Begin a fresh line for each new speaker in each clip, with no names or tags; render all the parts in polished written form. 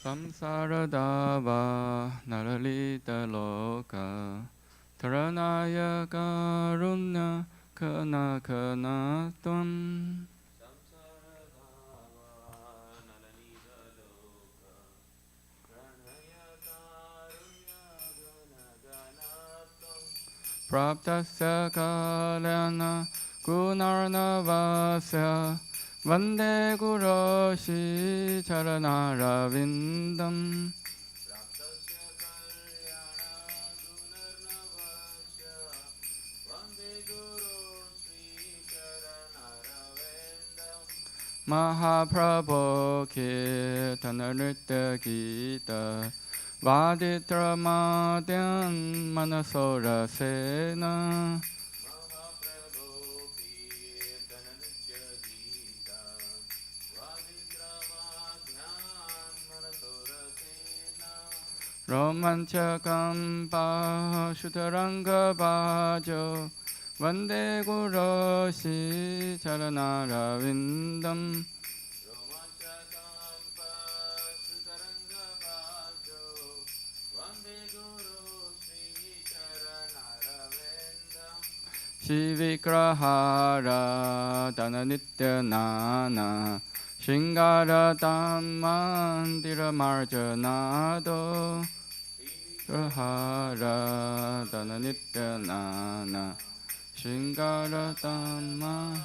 Samsaradava Naralita Loka Taranaya Karunya Kana Kana Tvam Praptasya Kalyana Gunarnavasya Vande Guroshi Charanaravindam Mahaprabhu Kirtana Nritya Gita Vaditra Madhyam Manasora Sena Romanchakam Pashutaranga Bhajo Vande Guroshi Charanaravindam Shivikrahara Dhananitya Nana Shingara Dhammandira Marjanado Grahara Dhananitya Nana Shingara Dhamma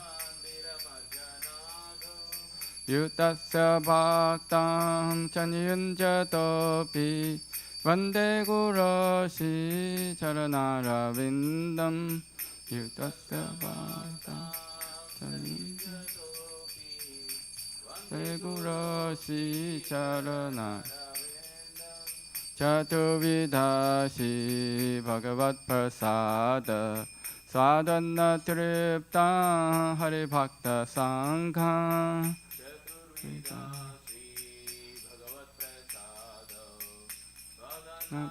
Yutasya Bhaktam Chaniyunjatopi Vande Guroshi Charanaravindam Yutasya Bhaktam Chaniyunjatopi Vande Guroshi Charanaravindam Chatuvidashi Bhagavat Prasada Sadhana Tripta Hari Bhakta Sangha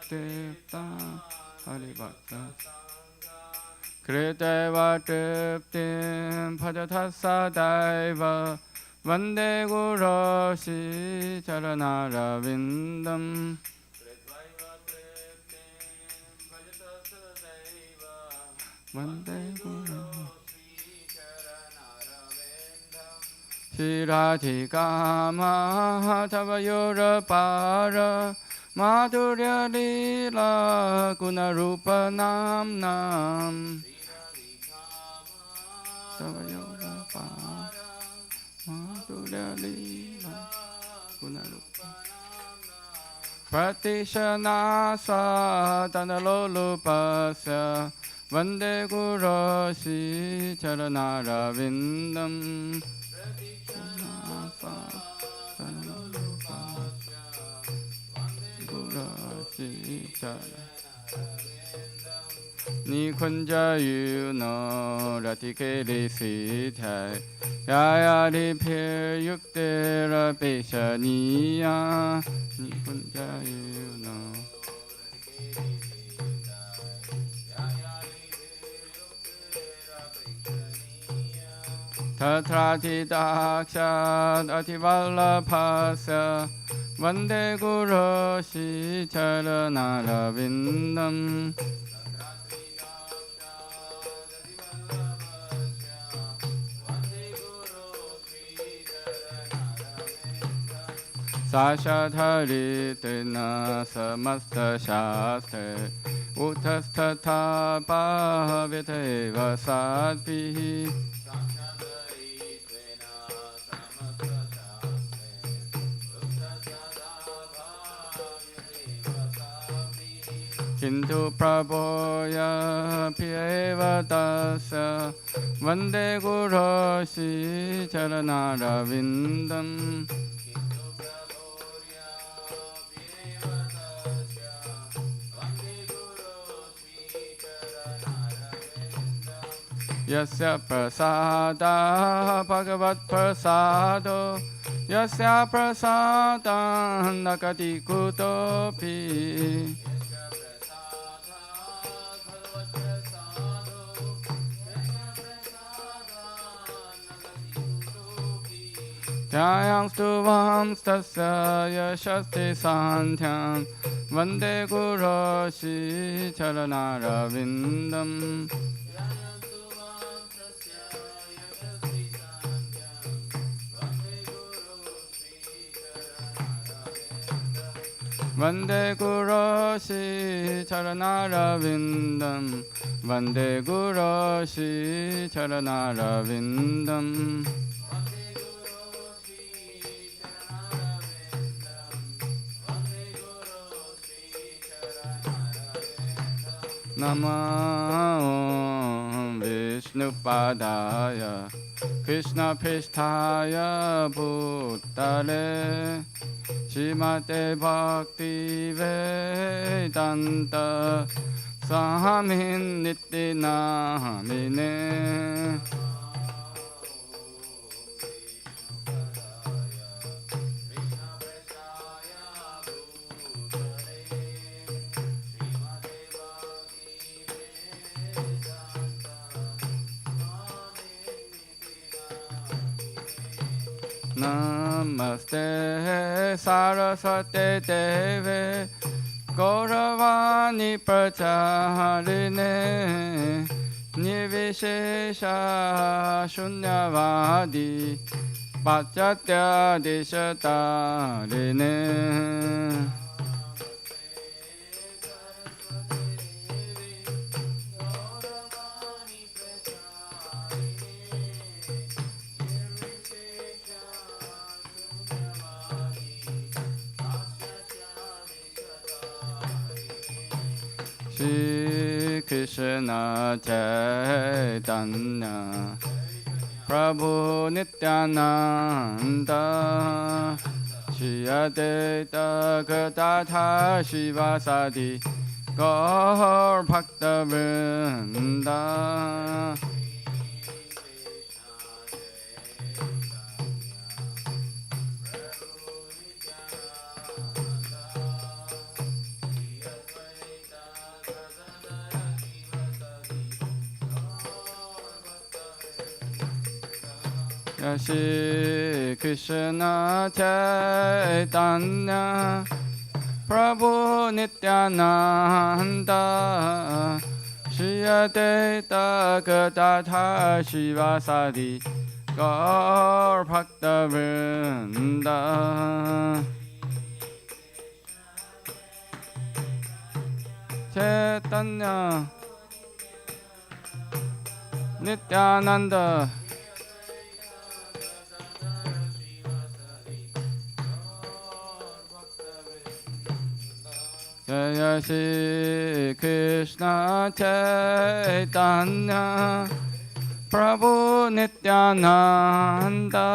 Tripta Hari Bhakta Kriteva Triptim Bhajatha Sadaiva Vande Guroshi Charanaravindam Vande Guroshi Shiradhika Mahatavayura Para Madhurya Lila Gunarupa Nam Nam Tavayura Para Madhurya Lila Gunarupa Pratishana Sadhana Lolupasya Vande Guroshi Charanaravindam Guroshi Charanaravindam Nikunja Yuno Ratikeli Siddhai Yayari Pir Yuktera Peshaniya Nikunja Yuno Tatrati Dakshat Ativallabhasya Vande Guroshi Charanaravindam Sashadharitrina Samasta Shastre Utasthatha Bhaviteva Sadbhihi Kintu Prabhoya Piyeva Tasya Vande Guroshi Charanaravindam Yasya Prasada Bhagavat Prasado Yasya Prasada Nakati Kutopi Jayang Stuvam Stasya Yashasti Santyam Vande Guru Shri Charanarvindam Vande Guru Shri Charanarvindam Vande Guru Shri Charanarvindam Namo Vishnupadaya Krishna Pristhaya Bhutale Srimate Bhakti Vedanta Swamin Niti Namine Namaste Saraswate Deve Gauravani Pracharine Nirvishesha Shunyavadi Pachatya Deshatarine Shri Krishna Chaitanya Prabhu Nityananda Shri Advaita Gadadhar Shivasadi Gaur Bhakta Vrinda Shri Krishna Chaitanya Prabhu Nityananda Shri Advaita Gadadhar Shivasadi Gaur Bhakta Vrinda Chaitanya Nityananda Jaya Shri Krishna Chaitanya Prabhu Nityananda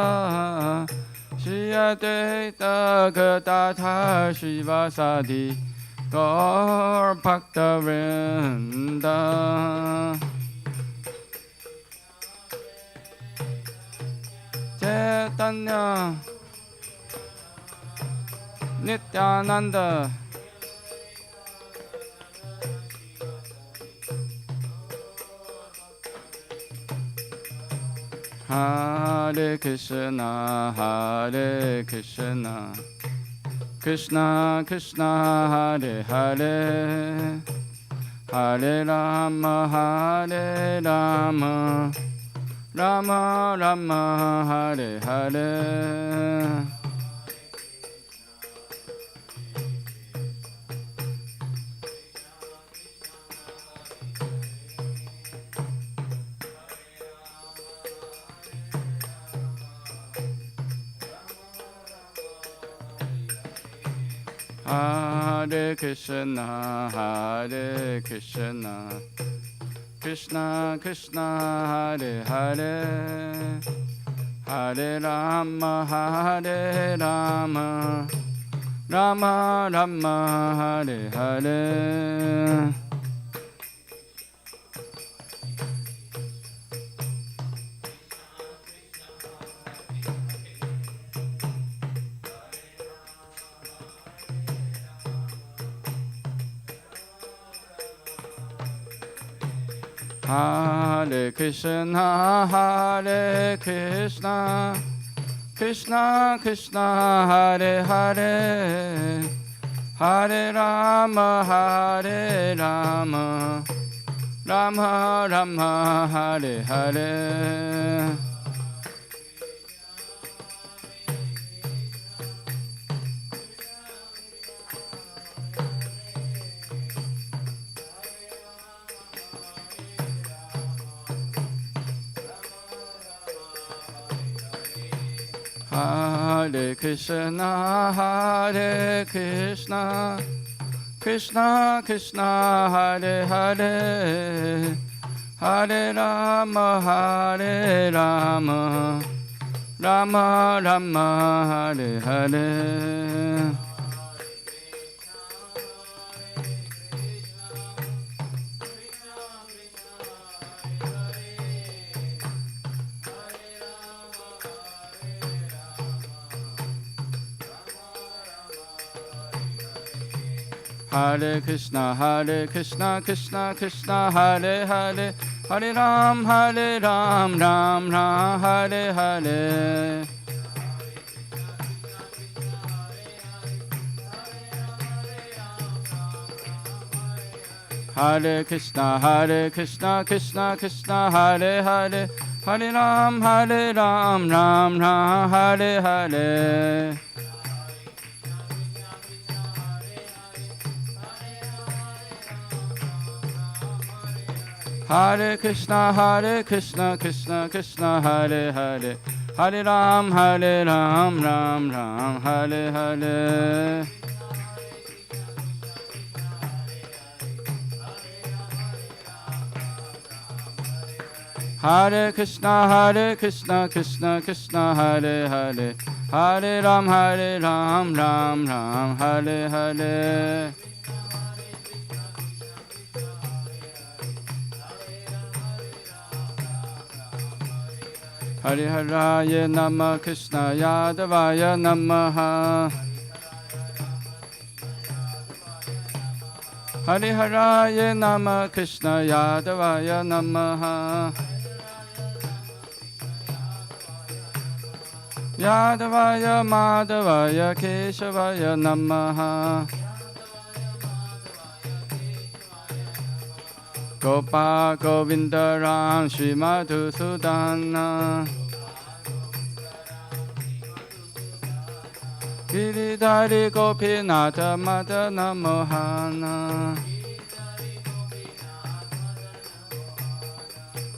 Shri Advaita Gadadhar Shivasadi Gaur Bhakta Vrinda Chaitanya Nityananda Hare Krishna, Hare Krishna, Krishna Krishna, Hare Hare, Hare Rama, Hare Rama, Rama Rama, Hare Hare. Hare Krishna, Hare Krishna, Krishna Krishna, Hare Hare, Hare Rama, Hare Rama, Rama Rama, Hare Hare. Hare Krishna, Hare Krishna, Krishna Krishna Hare Hare Hare Rama Hare Rama Rama Rama Hare Hare Hare Krishna, Hare Krishna, Krishna Krishna, Hare Hare, Hare Rama, Hare Rama, Rama Rama, Hare Hare. Hare Krishna, Krishna Krishna, Hare Hare, Hare Ram, Ram Ram, Hare Hare. Hare Krishna, Krishna Krishna, Hare Hare, Hare Ram, Ram Ram, Hare Hare. Hare Krishna, Krishna Krishna, Hare Hare, Hare Ram, Ram Ram, Hare Hare. Hare Krishna, Krishna Krishna, Hare Hare, Hare Ram, Ram Ram, Hare Hare. Hare Haraya Nama Krishna Yadavaya Namaha. Hare Haraya Nama Krishna Yadavaya Namaha. Yadavaya Madhavaya Keshavaya Namaha. Gopa Govinda Ram Shri Madhusudana. Giridhari Gopinatha Madana Mohana.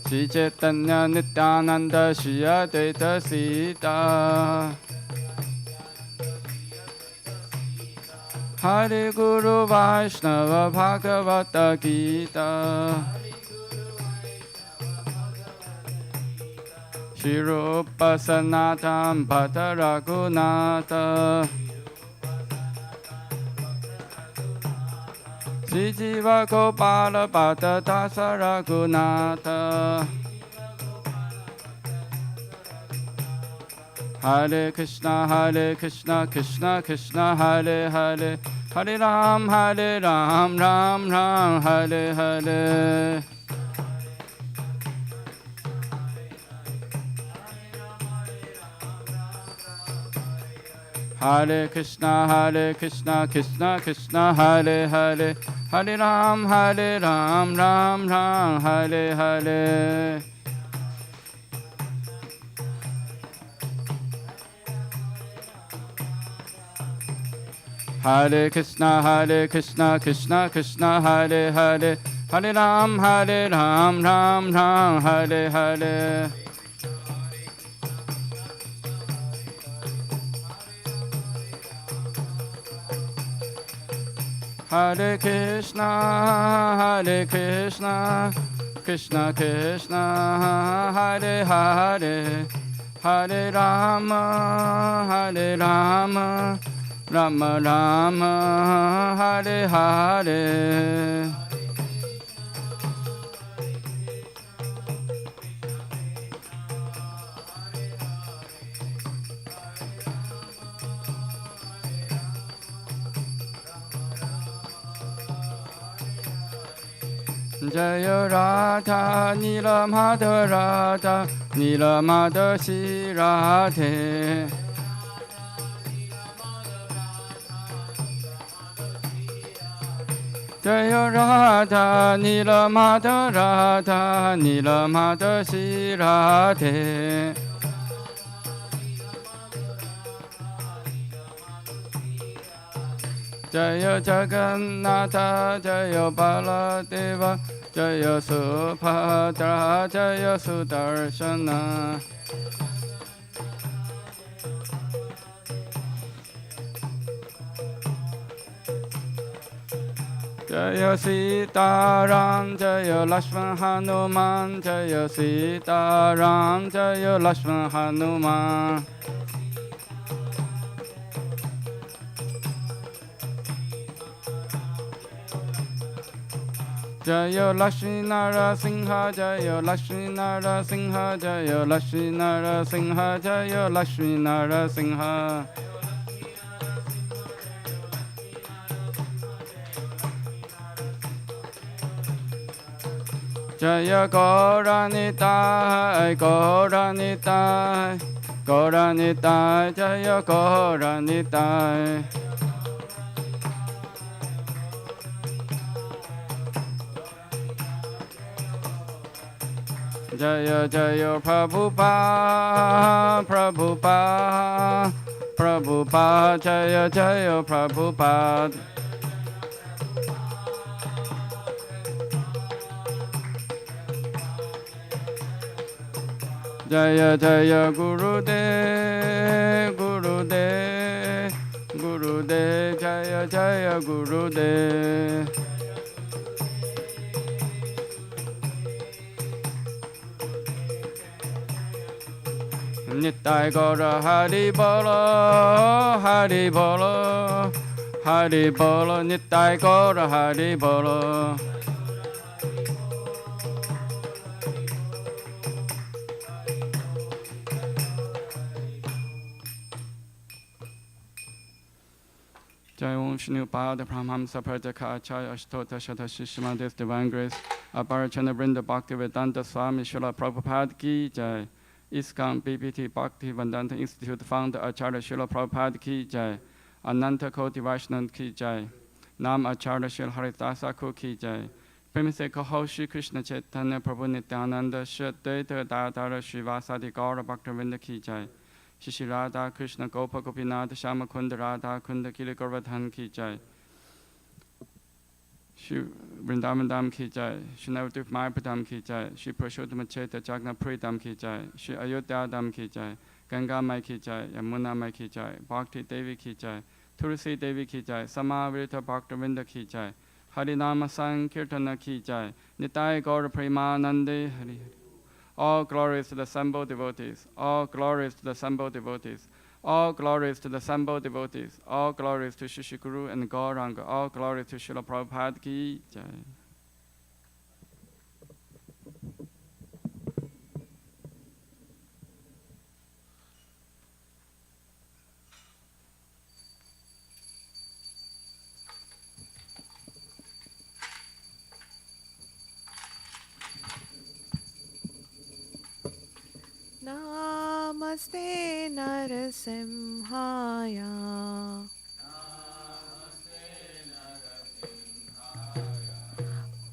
Sri Chaitanya Nityananda Shri Advaita Sita. Hare Guru Vaishnava Bhagavata Gita. Shri Rupa Sanatan Bhatta Raghunatha. Shri Jiva Gopala Bhatta Dasa Raghunatha. Hare Krishna, Krishna Krishna, Hare Hare, Hare Ram, Ram Ram, Hare Hare. Hare Krishna, Krishna Krishna, Hare Hare, Hare Ram, Ram Ram, Hare Hare. Hare Krishna, Krishna Krishna, Hare Hare, Hare Ram, Ram Ram, Hare Hare. Hare Krishna, Krishna Krishna, Hare Hare, Hare Rama, Rama Rama, Hare Hare. Jaya Radha Nila Madha Radha Nilamadashi Radhe. Jaya Radha Nilamada Radha Nilamadashi Radhe. Jaya Jagannatha Jaya Baladeva Jaya Subhadra Jaya Sudarshana. Jaya Sitaram Jaya Lakshman Hanuman Jaya Sitaram Jaya Lakshman Hanuman. Jaya Lakshmi Narasingha Jaya Lakshmi Narasingha Jaya Lakshmi Narasingha Jaya Lakshmi Narasingha. Jaya Gauranitai Gauranitai Gauranitai Jaya Gauranitai. Jaya Jaya Prabhupada Prabhupada Prabhupada Jaya Jaya Prabhupada. Jaya Jaya Gurudev Gurudev Gurudev Jaya Jaya Gurudev. Nittai Gaura Hari Bolo Hari Bolo Hari Bolo Nittai Gaura Hari Bolo. Jai Om Shri Pada Brahmamsa Pradaka Acharya Ashtota Shata Shishima This Divine Grace Aparachana Brinda Bhakti Vedanta Swami Srila Prabhupada Ki Jai. ISKCON BPT Bhakti Vedanta Institute Founder Acharya Srila Prabhupada Ki Jai. Ananta Koti Vaishnava Ki Jai. Nam Acharya Srila Haridasa Ko Ki Jai. प्रेम से कहो श्री कृष्ण चैतन्य प्रभु नित्यानंद श्री अद्वैत दातार श्रीवासादि गौर भक्तवृंद की जय। श्री राधा कृष्ण गोप गोपीनाथ श्याम कुंद राधा कुंद किल गोवर्धन की जय। श्री वृंदावन धाम की जय। श्री नवद्वीप मायापुर धाम की जय। श्री पुरुषोत्तम क्षेत्र जगन्नाथपुरी धाम की जय। श्री अयोध्या धाम की जय। गंगा माई की जय। यमुना माई की जय। भक्ति देवी की जय। तुलसी देवी की जय। समावृत भक्तवृंद की जय। Harinama Sankirtana Ki Jai. Nitai Gaura Premanande Hari. All glories to the assembled devotees. All glories to the assembled devotees. All glories to the assembled devotees. All glories to Shri Guru and Gauranga. All glories to Srila Prabhupada Ki Jai.
Namaste Narasimhaya.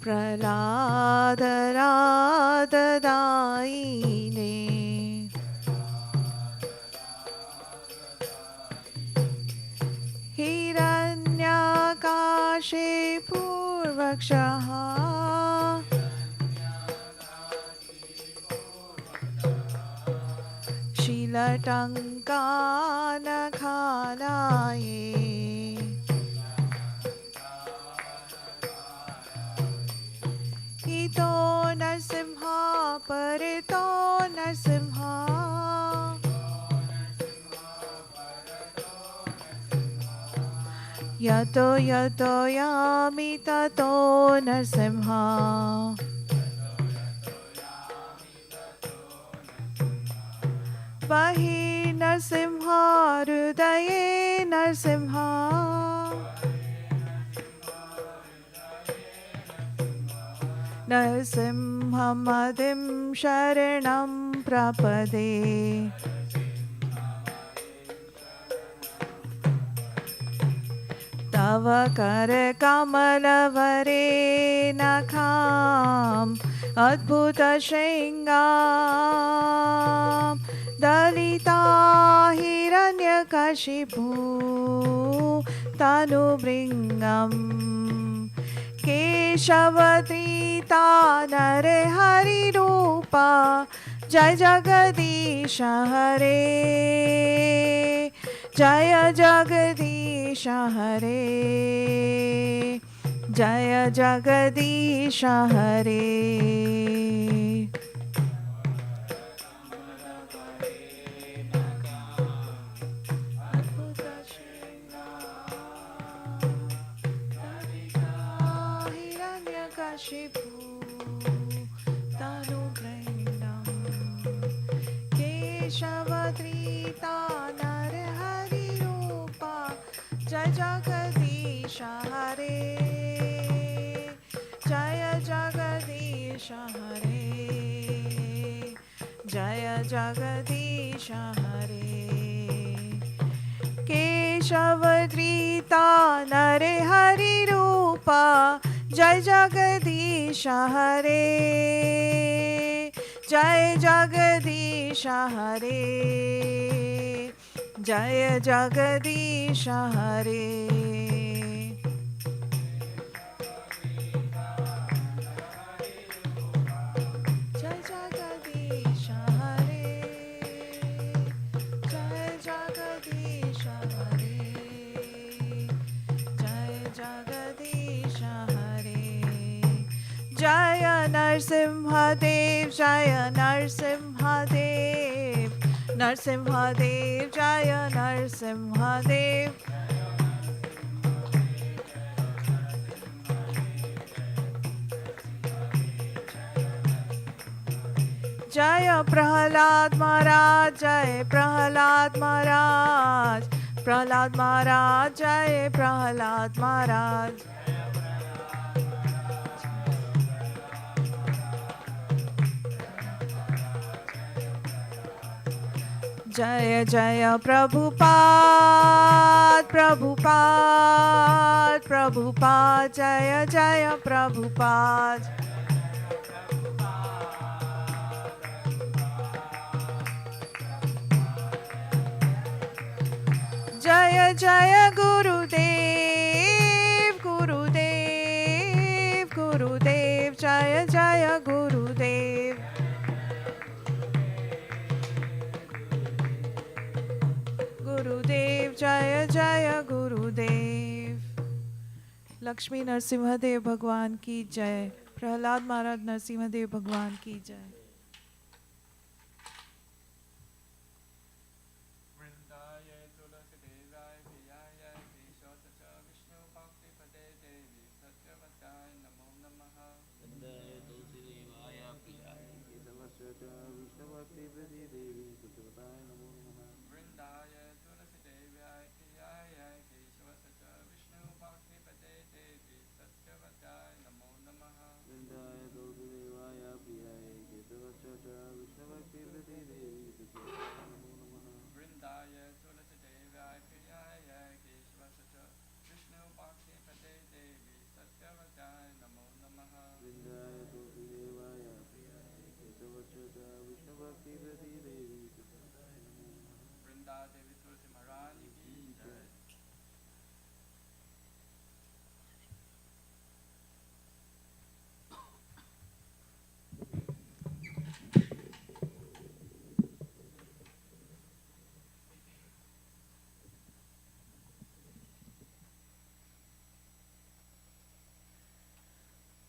Prahlada Radha Daine. Hiranyakashe Purvakshaha. Latankana khalaye. Ito Narsimha Parito Narsimha. Yato yato yami tato Narsimha. Vahi Narsimha Hrudaye Narsimha. नरसिंहमदिं शरणं प्रपदे तव करकमलवरे नखाम् अद्भुतशृङ्गां दलिता हिरण्यकशिपु तनुभृङ्गम् केशवत्रीता नरहरिरूपा जय जगदीश हरे जय जगदीश हरे जय जगदीश हरे हिरण्यकशिपु तनुभृङ्गम् केशवत्रीता नरहरिरूपा जय जगदीश हरे जय जगदीश हरे जय जगदीश हरे केशवत्रीता नरहरिरूपा जय जगदीश हरे जय जगदीश हरे जय जगदीश हरे जय जगदीश हरे जय जगदीश हरे जय जगदीश हरे जय नरसिंहदेव जय नरसिंहदेव नरसिंहदेव जय नरसिंहदेव जय प्रहलाद महाराज जय प्रहलाद महाराज प्रहलाद महाराज जय प्रहलाद महाराज जय जय प्रभुपाद प्रभुपाद प्रभुपाद जय जय प्रभुपाद जय जय गुरुदेव गुरुदेव गुरुदेव जय जय गुरुदेव गुरुदेव जय जय गुरुदेव लक्ष्मी नरसिंहदेव भगवान की जय प्रहलाद महाराज नरसिंहदेव भगवान की जय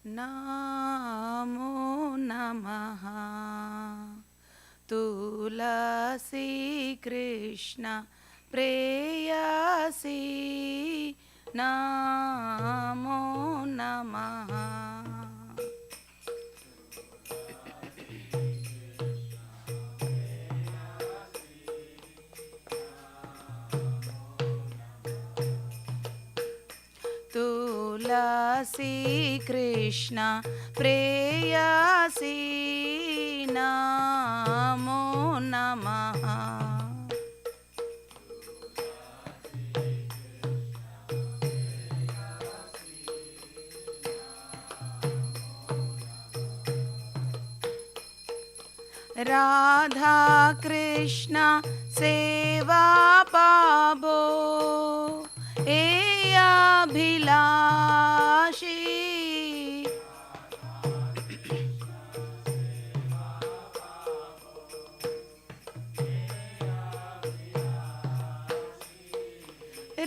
नमो नमः तुलसी कृष्ण प्रेयसी नमो नमः तुलसी कृष्ण प्रेयसी नमो नमः। राधा कृष्ण सेवा पाबो ए अभिलाषी।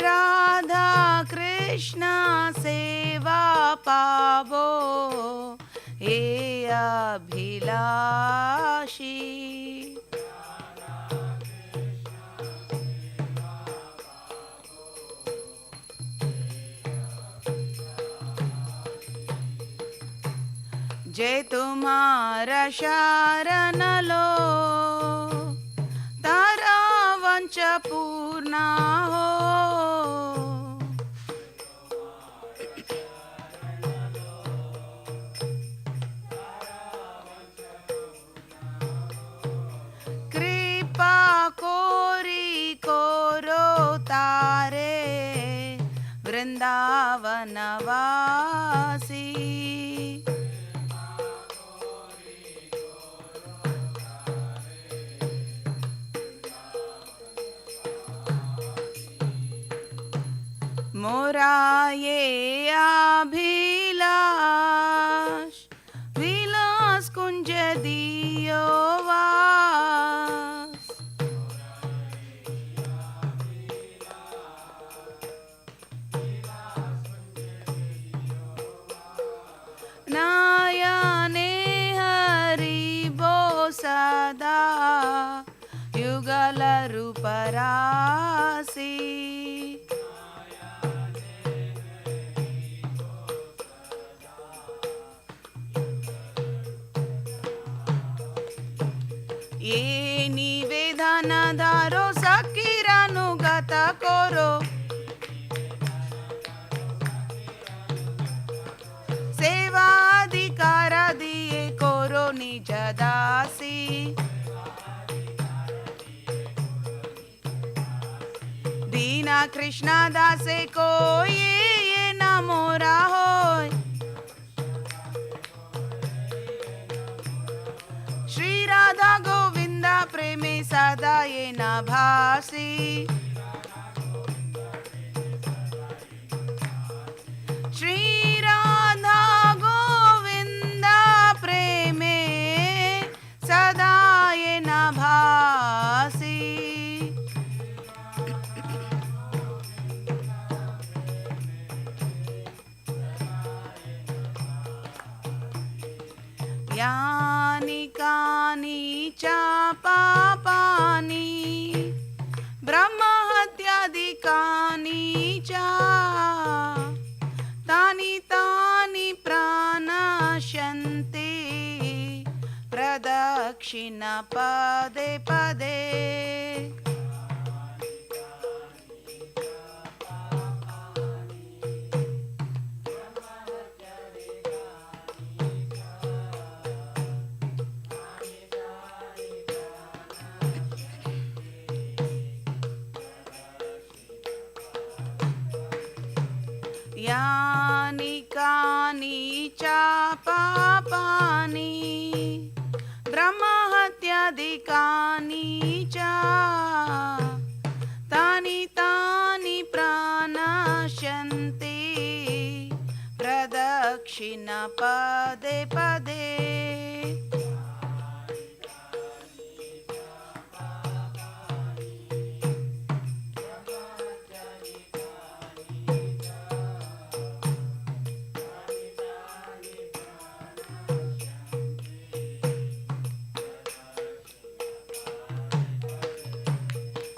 राधा कृष्ण सेवा पाबो ए अभिलाषी। जे तुम्हारा शरण लो तारा वंश पूर्ण हो। कृपा कोरी कोरो तारे वृंदावन वासी। मोरा ये अभिलाष विलास कुंज दियो वास। नयने हरिबो सदा युगल रूपरासी। ये निवेदन धारो सखीरानुगत करो। सेवाधिकार दिए करो निज दासी। दीना कृष्ण दासे को ये न मोरा होय। श्री राधा गोविंदा प्रेमे सदा ये न भासी। श्री राधा गोविंदा प्रेमे सदा ये न भासी। यानि कानि च पापानि ब्रह्महत्यादिकानि च तानि तानि प्रणश्यन्ति प्रदक्षिण पदे पदे। यानि कानि च पापानि ब्रह्महत्यादिकानि च तानि तानि प्रणश्यन्ति प्रदक्षिण पदे पदे।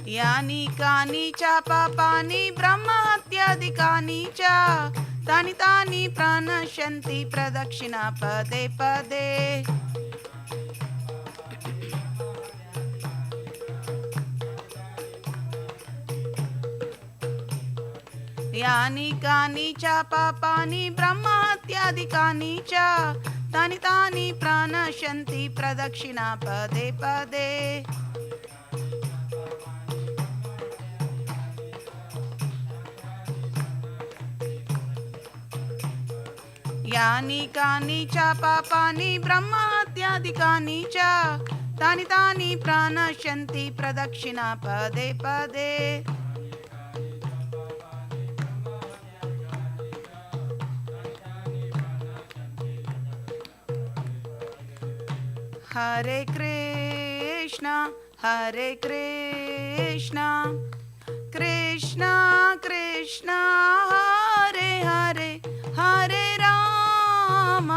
यानि कानि च पापानि ब्रह्महत्यादिकानि च तानि तानि प्रणश्यन्ति प्रदक्षिण पदे पदे। यानि कानि च पापानि ब्रह्महत्यादिकानि च तानि तानि प्रणश्यन्ति प्रदक्षिणा पदे पदे यानि कानि च पापानि ब्रह्महत्यादिकानि च तानि तानि प्रणश्यन्ति प्रदक्षिणा पदे पदे हरे कृष्णा कृष्णा कृष्णा हरे हरे हरे राम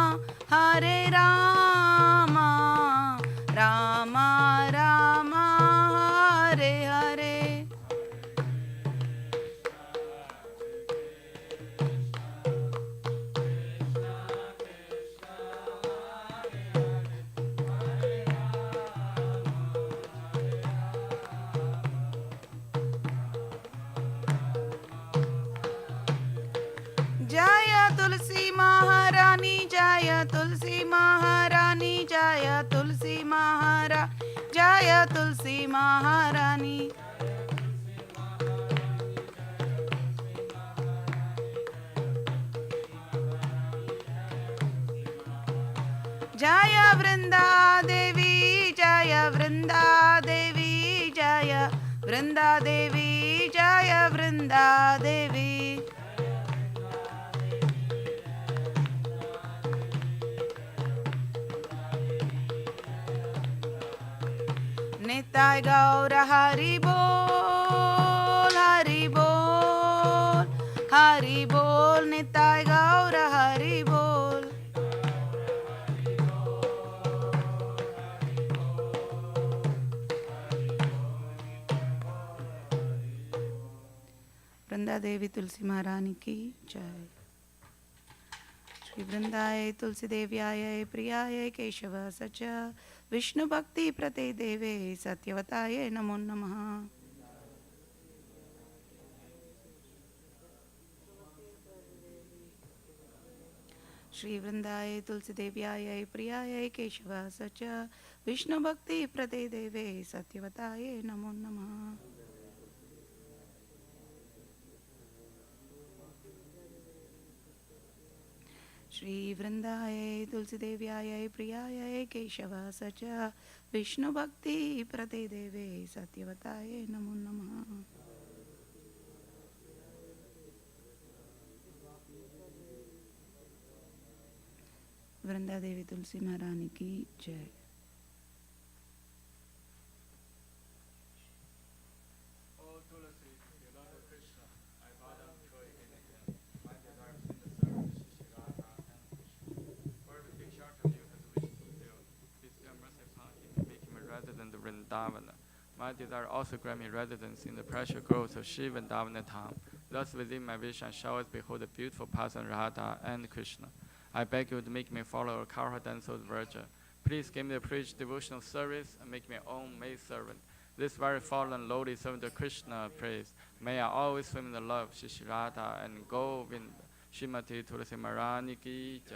राम राम हरे हरे जय तुलसी महारानी जय तुलसी महारानी जय तुलसी महारानी जय वृंदा देवी जय वृंदा देवी जय वृंदा देवी जय वृंदा देवी निताय गौर हरि बोल हरि बोल निताय गौर हरि बोल वृंदा देवी तुलसी महारानी की जय। श्री वृंदाय तुलसी देव्याय प्रियाय केशव सच विष्णु भक्ति प्रते देवे सत्यवताय नमो नमः। श्री वृंदाय तुलसी देव्याय प्रियाय केशव सच विष्णु भक्ति प्रते देवे सत्यवताय नमो नमः। श्री वृंदाय तुलसी देव्याय प्रियाय केशव सच विष्णु भक्ति प्रदे देवे सत्यवताय नमो नमः। वृंदा देवी तुलसी महारानी की जय।
My desire also grant me residence in the precious groves of Shiva and Davana Dham. Thus within my vision I shall always behold the beautiful person Radha and Krishna. I beg you to make me follow Karha Danso's virgin. Please give me the privileged devotional service and make me your own maid servant. This very fallen lowly servant of Krishna praise. May I always swim in the love of Shri Radha and Govind. Shrimati Tulasi Maharani ki jai.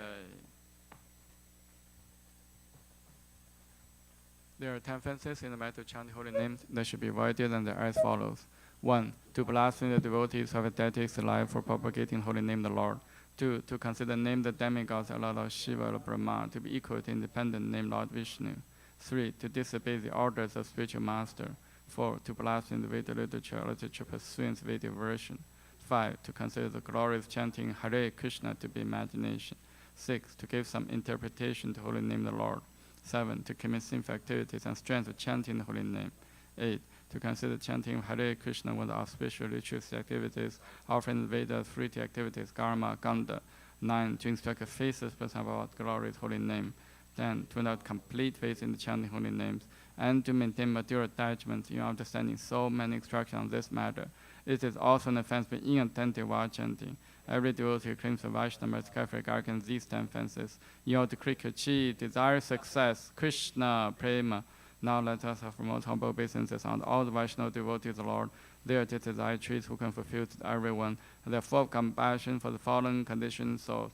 There are 10 fences in the matter of chanting holy names that should be avoided, and they are as follows. 1. To blaspheme the devotees who have dedicated their life for propagating holy name of the Lord. 2. To consider name the demigods a Lord Shiva or Brahma to be equal to independent name Lord Vishnu. 3. To disobey the orders of spiritual master. 4. To blaspheme the Vedic literature pursuing Vedic version. 5. To consider the glorious chanting Hare Krishna to be imagination. 6. To give some interpretation to holy name of the Lord. 7. To commit sinful activities and strength of chanting the holy name. 8. To consider chanting Hare Krishna one of the auspicious ritual activities, offering the Vedas, fruity activities, karma, ganda. 9. To instruct a faithless person about glorious holy name. 10. To adopt complete faith in the chanting holy names, and to maintain material attachment in understanding so many instructions on this matter. It is also an offense by inattentive while chanting. Every devotee who claims the Vaishnava must carefully guard against these 10 offenses. In order to quickly achieve desired success, Krishna, Prema, Now let us have most humble obeisances on all the Vaishnava devotees, Lord. They are just thy trees who can fulfill to everyone. They are full of compassion for the fallen conditioned souls.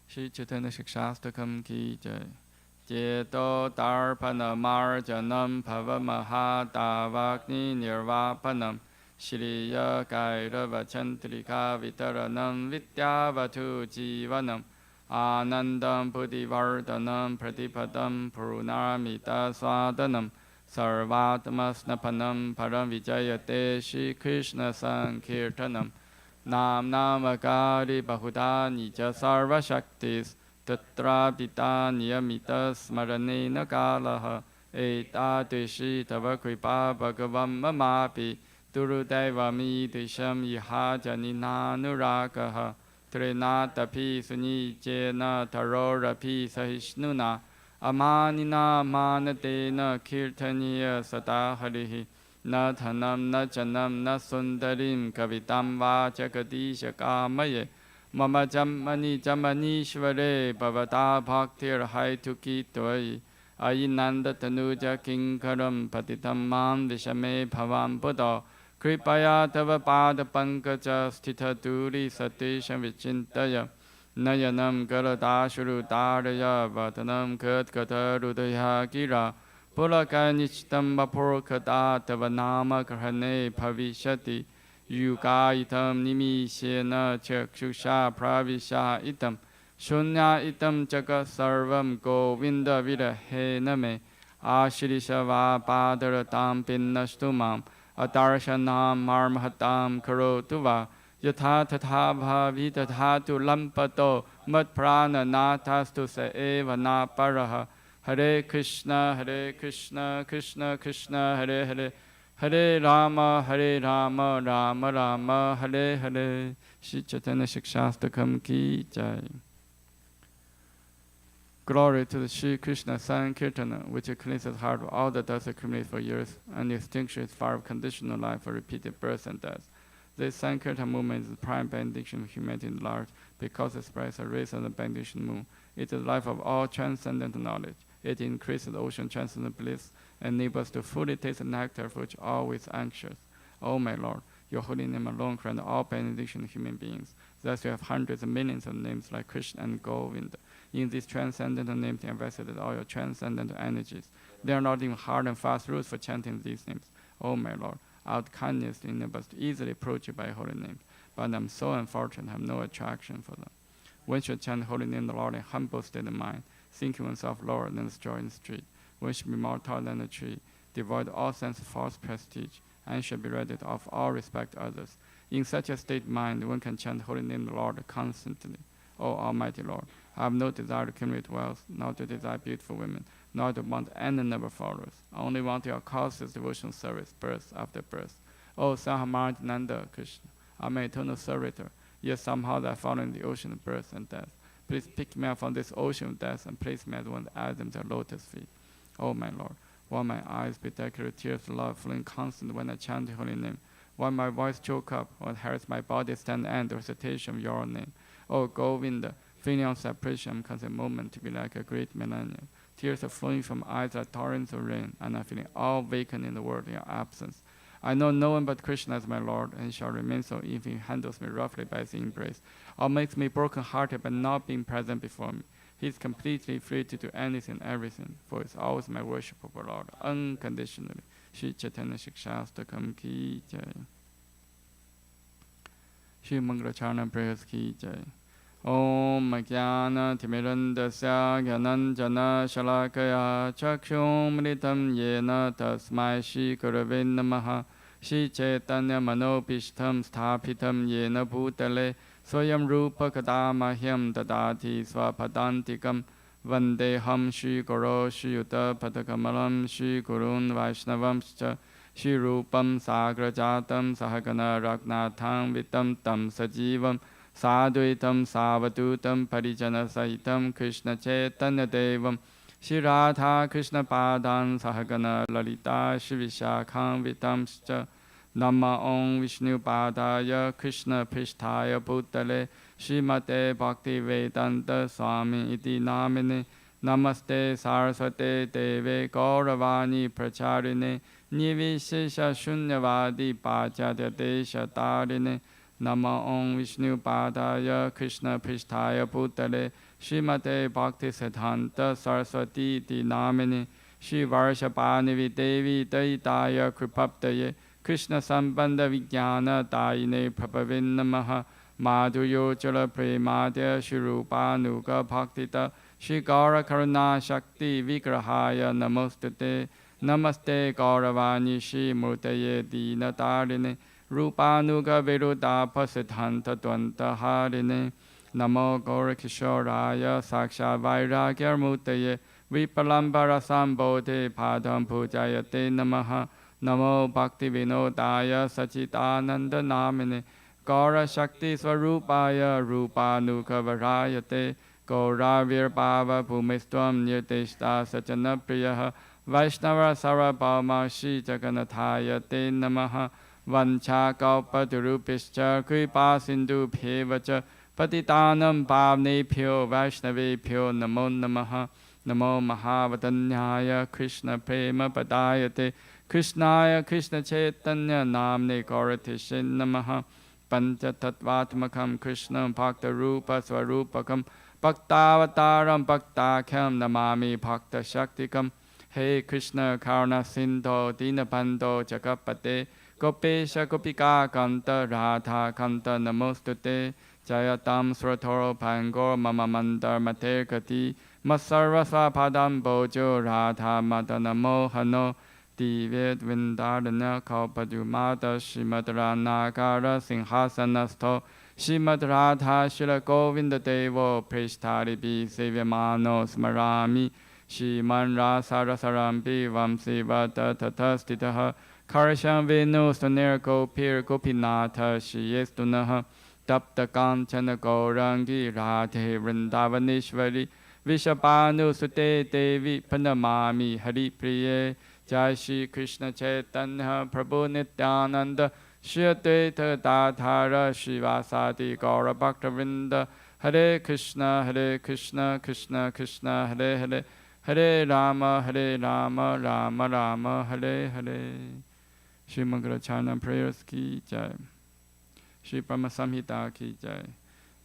Shri Chaitanya Shikshastakam ki jai. Jeto Darpana Marjanam Pavamahadavagni Nirvapanam Shriya Kairava Chantrika Vitaranam Vidyavatu Jivanam Anandam Buddhivardhanam Pratipadam Purnamita Swadanam Sarvatmasnapanam Param Vijayate Shri Krishna Sankirtanam Nam Namakari Bahuda Nija Sarva Shaktis Tatra Pita Niyamita Smaranena Kalaha Etadishi Tava Kripa Bhagavam Mamapi Durudevami Disham Iha Janina Nurakaha Trinatapi Suni Jena Tarorapi Sahishnuna Amanina Manatena Kirtaniya Sataharihi Na Thanam Na Janam Na Sundarim Kavitam Va Jagadisha Kamaye Mama Jamani Jamanishvare Bhavata Bhaktir Haituki Tvai Ayinanda Tanuja Kinkaram Patitam Man Vishame Bhavam Buddha Kripaya Tava Pada Pankaja Sthita Duri Satisham Vichintaya Nayanam Garadashuru Daraya Vatanam Katkata Rudaya Gira Pulaka Nichitam Vapurkata Tava Nama Karhane Bhavishati Yuga itam nimishena chakshusha pravisha itam shunya itam chaka sarvam govinda virahe name ashirishava padaratam pinnastumam adarshanam marmahatam karotuva yatha tatha bhavi tathatu lampato matprana natastu sa eva na paraha Hare Krishna Krishna Krishna Hare Hare Hare Rama, Rama Rama, Hare Hare. Shri Chaitanya Shikshastakam ki jai. Glory to the Shri Krishna Sankirtana, which cleanses the heart of all the dust accumulated for years and extinguishes fire of conditional life for repeated births and deaths. This Sankirtan movement is the prime benediction of humanity at large because it spreads a rays of the benediction moon. It is the life of all transcendent knowledge. It increases the ocean transcendent bliss and enables us to fully taste the nectar for which always anxious. O my Lord, your holy name alone grants all benediction of human beings. Thus you have hundreds of millions of names like Krishna and Govinda. In these transcendental names you invested all your transcendental energies. There are not even hard and fast rules for chanting these names. O my Lord, out kindness enables us to easily approach you by holy names. But I'm so unfortunate I have no attraction for them. One should chant holy name of the Lord in humble state of mind, thinking oneself lower than the straw in the street. One should be more tall than a tree, devoid of all sense of false prestige, and should be ready to offer all respect to others. In such a state of mind, one can chant holy name of the Lord constantly. O Almighty Lord, I have no desire to accumulate wealth, nor to desire beautiful women, nor to want any number of followers. I only want your causeless devotional service, birth after birth. O Sahamarjananda Krishna, I'm an eternal servitor, yet somehow I fall in the ocean of birth and death. Please pick me up from this ocean of death and place me at one of the atoms of lotus feet. O my Lord, while my eyes bedecked with tears of love flowing constant when I chant the holy name, while my voice choke up, while hurts my body stand end the recitation of your name. O Govinda, feeling of separation, I'm causing a moment to be like a great millennium. Tears are flowing from eyes like torrents of rain, and I'm feeling all vacant in the world in your absence. I know no one but Krishna as my Lord, and shall remain so if he handles me roughly by his embrace, or makes me broken-hearted by not being present before me. He is completely free to do anything and everything, for he is always my worshipable Lord, unconditionally. Shri Chaitanya Shikshastakam ki jai. Shri Mangala Charana prayers ki jai. Om Jnana Timirandasya Gyananjana Shalakaya Chakshum Mritam Yena Tasmai Shri Gurave Namaha. Shri Chaitanya Manopishtam Sthapitam Yena Bhutale Swayam Rupa Kadamahyam Dadati Swapadantikam Vandeham Shri Guru Shri Yuta Padakamalam Shri Gurun Vaishnavamscha Shri Rupam Sagrajatam Sahagana Ragnatham Vitam Tam Sajivam Sadhuitam Savadutam Parijana Sahitam Krishna Chaitanya Devam Shri Radha Krishna Padan Sahagana Lalita Shri Vishakham Vitamscha Nama Om Vishnu Padaya Krishna Pristhaya Bhutale Srimate Bhakti Vedanta Swami Iti Namine Namaste Saraswate Deve Gauravani Pracharine Nivishesha Shunyavadi Pachadya Desha Tarine Nama Om Vishnu Padaya Krishna Pristhaya Bhutale Srimate Bhakti Siddhanta Saraswati Iti Namine Shri Varshapani Devi Daitaya Kripaptaye Krishna Sambandha Vijnana Dayine Prabhavin Namaha Madhuyo Chala Premadya Shri Rupanuga Bhaktita Shri Gaura Karuna Shakti Vigrahaya Namostute Namaste Gauravani Shri Murtaye Dinatarine Rupanuga Virudapa Siddhanta Dvanta Harine Namo Gaura Kishoraya Saksha Vairagya Murtaye Vipalambara Sambodhe Padam Pujayate Namaha Namo Bhakti Vinodaya Sachitananda Namine Gaura Shakti Swarupaya Rupanuga Varayate Gaura Virbhava Bhumistvam Nirtishta Sachana Priyaha Vaishnava Sarabhama Shri Jaganathaya Te Namaha Vancha Kalpatarubhischa Kripa Sindhu Bhevacha Patitanam Bhavnebhyo Vaishnavebhyo Namo Namaha Namo Mahavadanyaya Krishna Prema Padayate Krishnaya Krishna Chaitanya Namne Gauratishin Namaha Pancha Tattvatmakam Krishna Bhakta Rupa Swarupakam Bhaktavataram Bhaktakham Namami Bhakta Shaktikam Hey Krishna Karuna Sindho Dinabandho Jagapate Gopesha Gopika Kanta Radha Kanta Namostute Jayatam Sratoro Pangor Mama Mandar Mate Gati Masarvasa Padam Bojo Radha Madana Mohano Divyed Vindadana Kalpadumata Shimadrana Singhasanasto Shrimad Radha Shila Govinda Devo Prishtari Bi Sevyamano Smarami Shriman Rasa Rasarambi Vamsi Vata Tatastitaha Karsham Venu Sunir Gopir Gopinatha Shiyestunaha Tapta Kanchana Gaurangi Radhe Vrindavaneshwari Vishapanu Sute Devi Panamami Hari Priye Jai Shri Krishna Chaitanya Prabhu Nityananda Shri Advaita Dadhara Shivasadi Gaura Bhaktavinda Hare Krishna Krishna Krishna Hare Hare Hare Rama Rama Rama Hare Hare Shri Mangalacharna Prayers Ki Jai Shri Brahma Samhita Ki Jai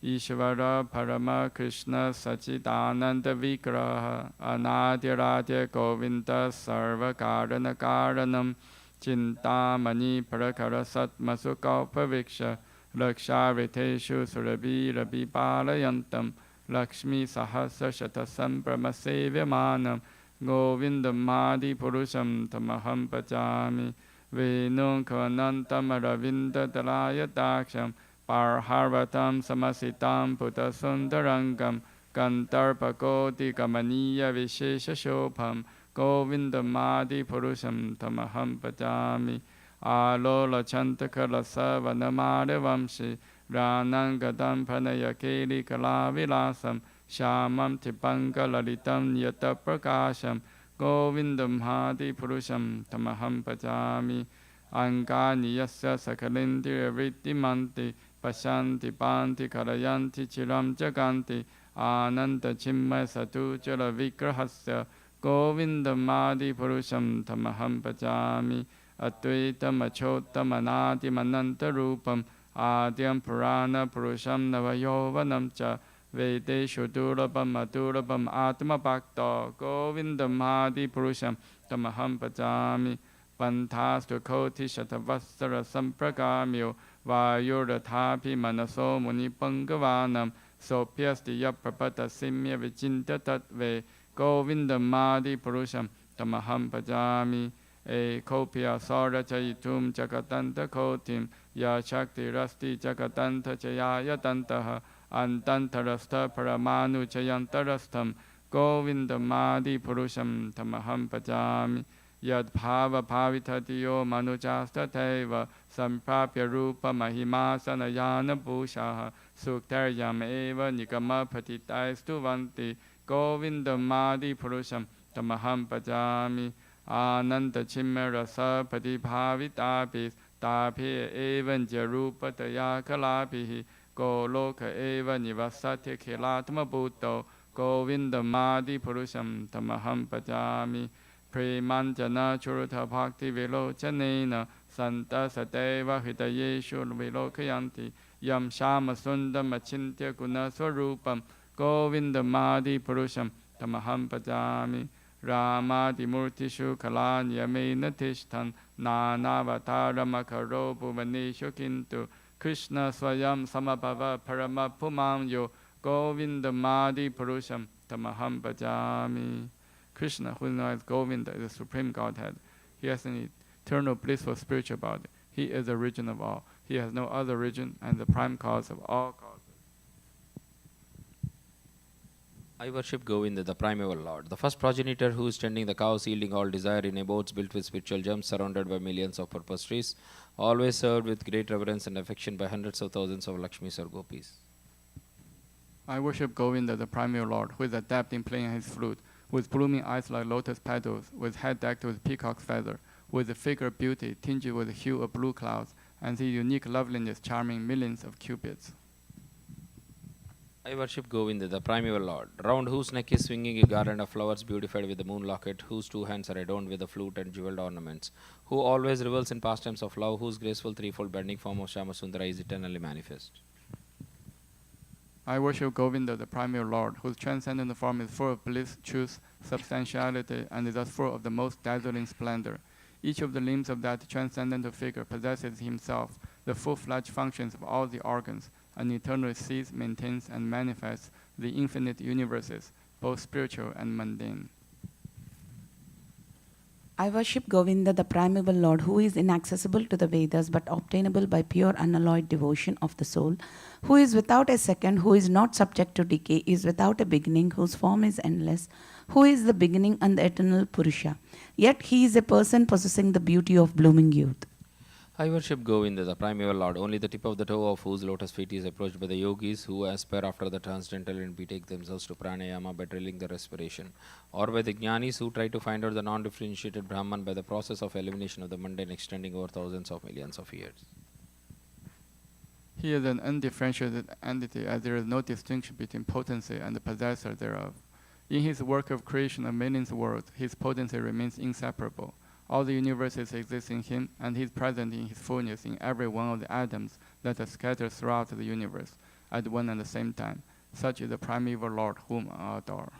Ishvara Parama Krishna Sachidananda Vigraha Anadiradya Govinda Sarva Karana Karanam Chintamani Parakara Satmasu Kalpaviksha Lakshariteshu Surabhi Rabhi Palayantam Lakshmi Sahasra Shatasam Brahmasevyamanam Govindam Madi Purusham Tamaham Pachami Venum Kavanantam Aravinda Dalaya Daksham Parharvatam Samasitam Puta Sundarangam Gantarpa Koti Kamaniya Vishesha Shobham Govindamadi Purusham Tamaham Pachami Alola Chantaka Lasa Vanamade Vamshi Ranangadam Panayakeli Kalavilasam Shamam Tipanga Lalitam Yata Prakasham Govindamadi Purusham Tamaham Pachami Angani Yasya Sakalindri Viddimanti Pashanti Panti Karayanti Chiram Jaganti Ananta Chimmai Satu Jala Vigrahasya Govindamadi Purusham Tamaham Pachami Advaitam Achotam Anadi Mananta Rupam Adyam Purana Purusham Navayovanam Cha Vedeshu Durabam Adurabam Atma Bhakta Govindamadi Purusham Tamaham Pachami Pantastu Koti Shatavasara Sampragamyo Vayurathapi Manaso Muni Pangavanam Sopyasti Yapapata Simya Vichinta Tatve Govindamadi Purusham Tamaham Pajami E Kopya Sora Chayitum Jakatanta Kotim Ya Shakti Rasti Jakatanta Chayaya Tantaha Antantarasta Paramanu Chayantarastam Govindamadi Purusham Tamaham Pajami Yad Bhava Bhavitatiyo Manujasta Teva Samprapya Rupa Mahima Sanayana Bhushaha Suktaryam Eva Nikama Patitai Stuvanti Govindamadi Purusham Tamaham Bhajami Ananda Chimera Pradibhavitapis Tapi Evan Jarupataya Kalapihi Goloka Eva Nivasati Kilatma Bhutto Govindamadi Purusham Tamaham Bhajami Premanjana Churuta Bhakti Vilochanena Santa Sadeva Hidayeshu Vilokayanti Yam Shama Sundam Achintya Guna Swarupam Govindamadi Purusham Tamaham Bhajami Ramadi Murtishu Kalanyamena Tishtan Nanavatarama Bhuvaneshu Kintu Krishna Swayam Samabhava Parama Pumanyo Govindamadi Purusham Tamaham Bhajami. Krishna, who is known as Govinda, is the supreme Godhead. He has an eternal blissful spiritual body. He is the origin of all. He has no other origin and the prime cause of all causes.
I worship Govinda, the primeval Lord, the first progenitor who is tending the cows, yielding all desire in abodes built with spiritual gems, surrounded by millions of purpose trees, always served with great reverence and affection by hundreds of thousands of Lakshmis or Gopis.
I worship Govinda, the primeval Lord, who is adept in playing his flute, with blooming eyes like lotus petals, with head decked with peacock's feather, with a figure beauty tinged with the hue of blue clouds, and his unique loveliness charming millions of cupids.
I worship Govinda, the primeval Lord, round whose neck is swinging a garland of flowers beautified with the moon locket, whose two hands are adorned with the flute and jeweled ornaments, who always revels in pastimes of love, whose graceful threefold bending form of Shamasundara is eternally manifest.
I worship Govinda, the primeval Lord, whose transcendent form is full of bliss, truth, substantiality, and is thus full of the most dazzling splendor. Each of the limbs of that transcendental figure possesses himself the full-fledged functions of all the organs, and eternally sees, maintains, and manifests the infinite universes, both spiritual and mundane.
I worship Govinda, the primeval Lord, who is inaccessible to the Vedas but obtainable by pure unalloyed devotion of the soul, who is without a second, who is not subject to decay, is without a beginning, whose form is endless, who is the beginning and the eternal Purusha. Yet he is a person possessing the beauty of blooming youth.
I worship Govinda, the primeval Lord, only the tip of the toe of whose lotus feet is approached by the yogis who aspire after the transcendental and betake themselves to pranayama by drilling the respiration, or by the jnanis who try to find out the non-differentiated Brahman by the process of elimination of the mundane extending over thousands of millions of years.
He is an undifferentiated entity, as there is no distinction between potency and the possessor thereof. In his work of creation of millions of worlds, his potency remains inseparable. All the universes exist in him, and he is present in his fullness in every one of the atoms that are scattered throughout the universe at one and the same time. Such is the primeval Lord whom I adore.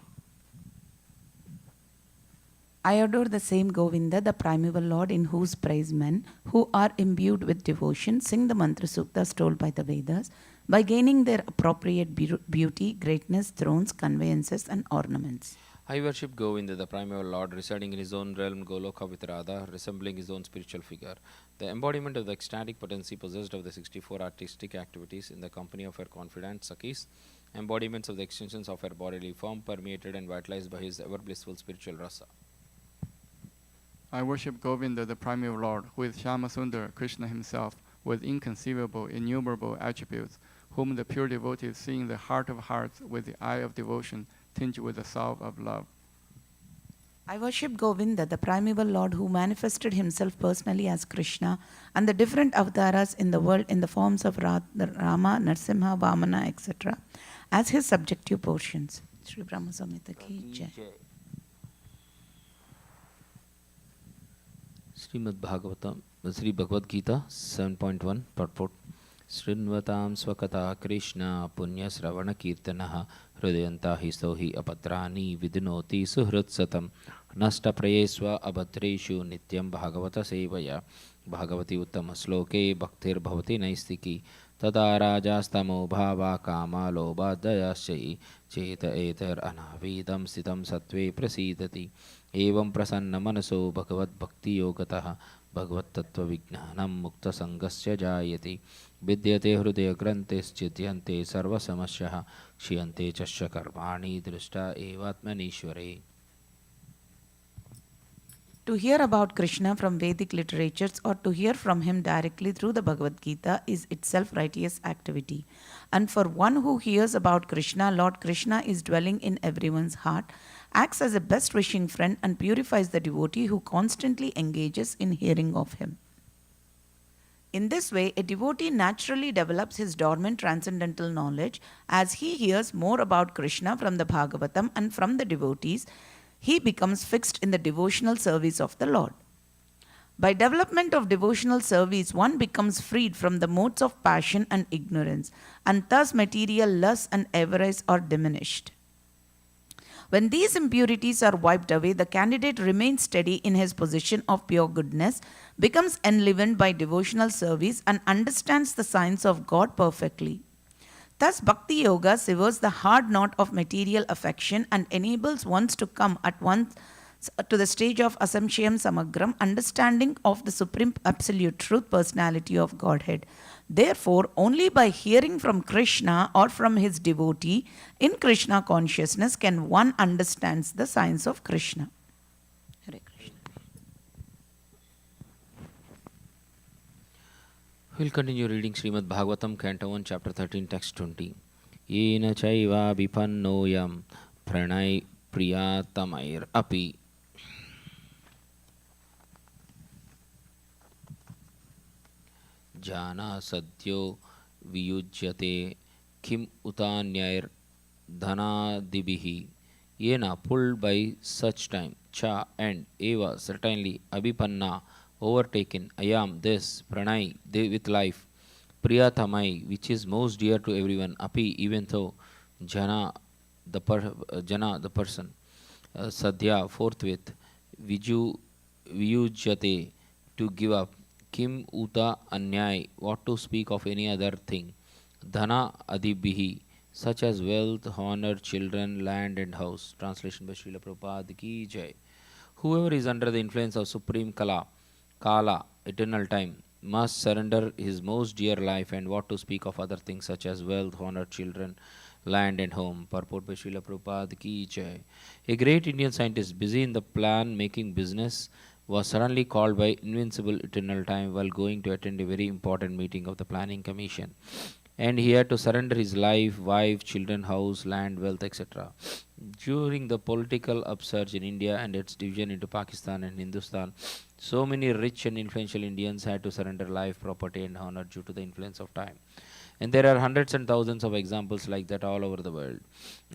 I adore the same Govinda, the primeval Lord, in whose praise men, who are imbued with devotion, sing the mantra suktas told by the Vedas, by gaining their appropriate beauty, greatness, thrones, conveyances, and ornaments.
I worship Govinda, the primeval Lord, residing in his own realm, Goloka with Radha, resembling his own spiritual figure, the embodiment of the ecstatic potency possessed of the 64 artistic activities in the company of her confidant Sakis, embodiments of the extensions of her bodily form, permeated and vitalized by his ever blissful spiritual rasa.
I worship Govinda, the primeval Lord, who is Shamasundara, Krishna himself, with inconceivable, innumerable attributes, whom the pure devotees see in the heart of hearts with the eye of devotion, tinged with the salve of love.
I worship Govinda, the primeval Lord, who manifested himself personally as Krishna and the different avatars in the world in the forms of Rama, Narsimha, Vamana, etc., as his subjective portions. Sri Brahma Samhita ki jai.
Srimad Bhagavatam, Sri Bhagavad Gita 7.1 purport. Srinvatam swakata Krishna punya sravana kirtanaha hrudayanta histo hi apatrani vidinoti suhrutsatam nasta prayesva abhatreshu nityam bhagavata sevaya bhagavati uttama sloke bhaktir bhavati naistiki tada rajastamo bhava kama lobha dayasya cheta etar anavidam sitam satve prasidati evam prasanna manaso bhagavad bhakti yogatah भगवत तत्व विज्ञानम मुक्त संगस्य जायते विद्यते हृदय ग्रंथेश्चिद्यन्ते सर्वसमस्याः क्षीयन्ते च कर्माणि दृष्टा एवात्मनीश्वरे.
To hear about Krishna from Vedic literatures or to hear from him directly through the Bhagavad Gita is itself righteous activity. And for one who hears about Krishna, Lord Krishna is dwelling in everyone's heart, acts as a best wishing friend, and purifies the devotee who constantly engages in hearing of him. In this way, a devotee naturally develops his dormant transcendental knowledge as he hears more about Krishna from the Bhagavatam and from the devotees. He becomes fixed in the devotional service of the Lord. By development of devotional service, one becomes freed from the modes of passion and ignorance, and thus material lust and avarice are diminished. When these impurities are wiped away, the candidate remains steady in his position of pure goodness, becomes enlivened by devotional service, and understands the science of God perfectly. Thus, Bhakti Yoga severs the hard knot of material affection and enables one to come at once to the stage of Asamshayam Samagram, understanding of the Supreme Absolute Truth, Personality of Godhead. Therefore, only by hearing from Krishna or from his devotee in Krishna consciousness can one understand the science of Krishna. Hare Krishna.
We'll continue reading Srimad Bhagavatam, Canto 1, Chapter 13, Text 20. Yena chaiva vipannoyam pranay priyatamair api. Jana sadyo viyujyate kim utanyair dhanadibihi. Yena, pulled by such time, cha and eva, certainly, abhipanna, overtaken, ayam, this, pranay, with life, priyatamai, which is most dear to everyone, api, even though, jana, the person, sadhya, forthwith, viyujyate, to give up, kim uta anyay, what to speak of any other thing, dhana adibihi, such as wealth, honor, children, land and house. Translation by Srila Prabhupada ki jai. Whoever is under the influence of Supreme Kala, eternal time, must surrender his most dear life, and what to speak of other things such as wealth, honor, children, land and home. Purport by Srila Prabhupada ki jai. A great Indian scientist busy in the plan-making business was suddenly called by invincible eternal time while going to attend a very important meeting of the planning commission. And he had to surrender his life, wife, children, house, land, wealth, etc. During the political upsurge in India and its division into Pakistan and Hindustan, so many rich and influential Indians had to surrender life, property and honor due to the influence of time. And there are hundreds and thousands of examples like that all over the world,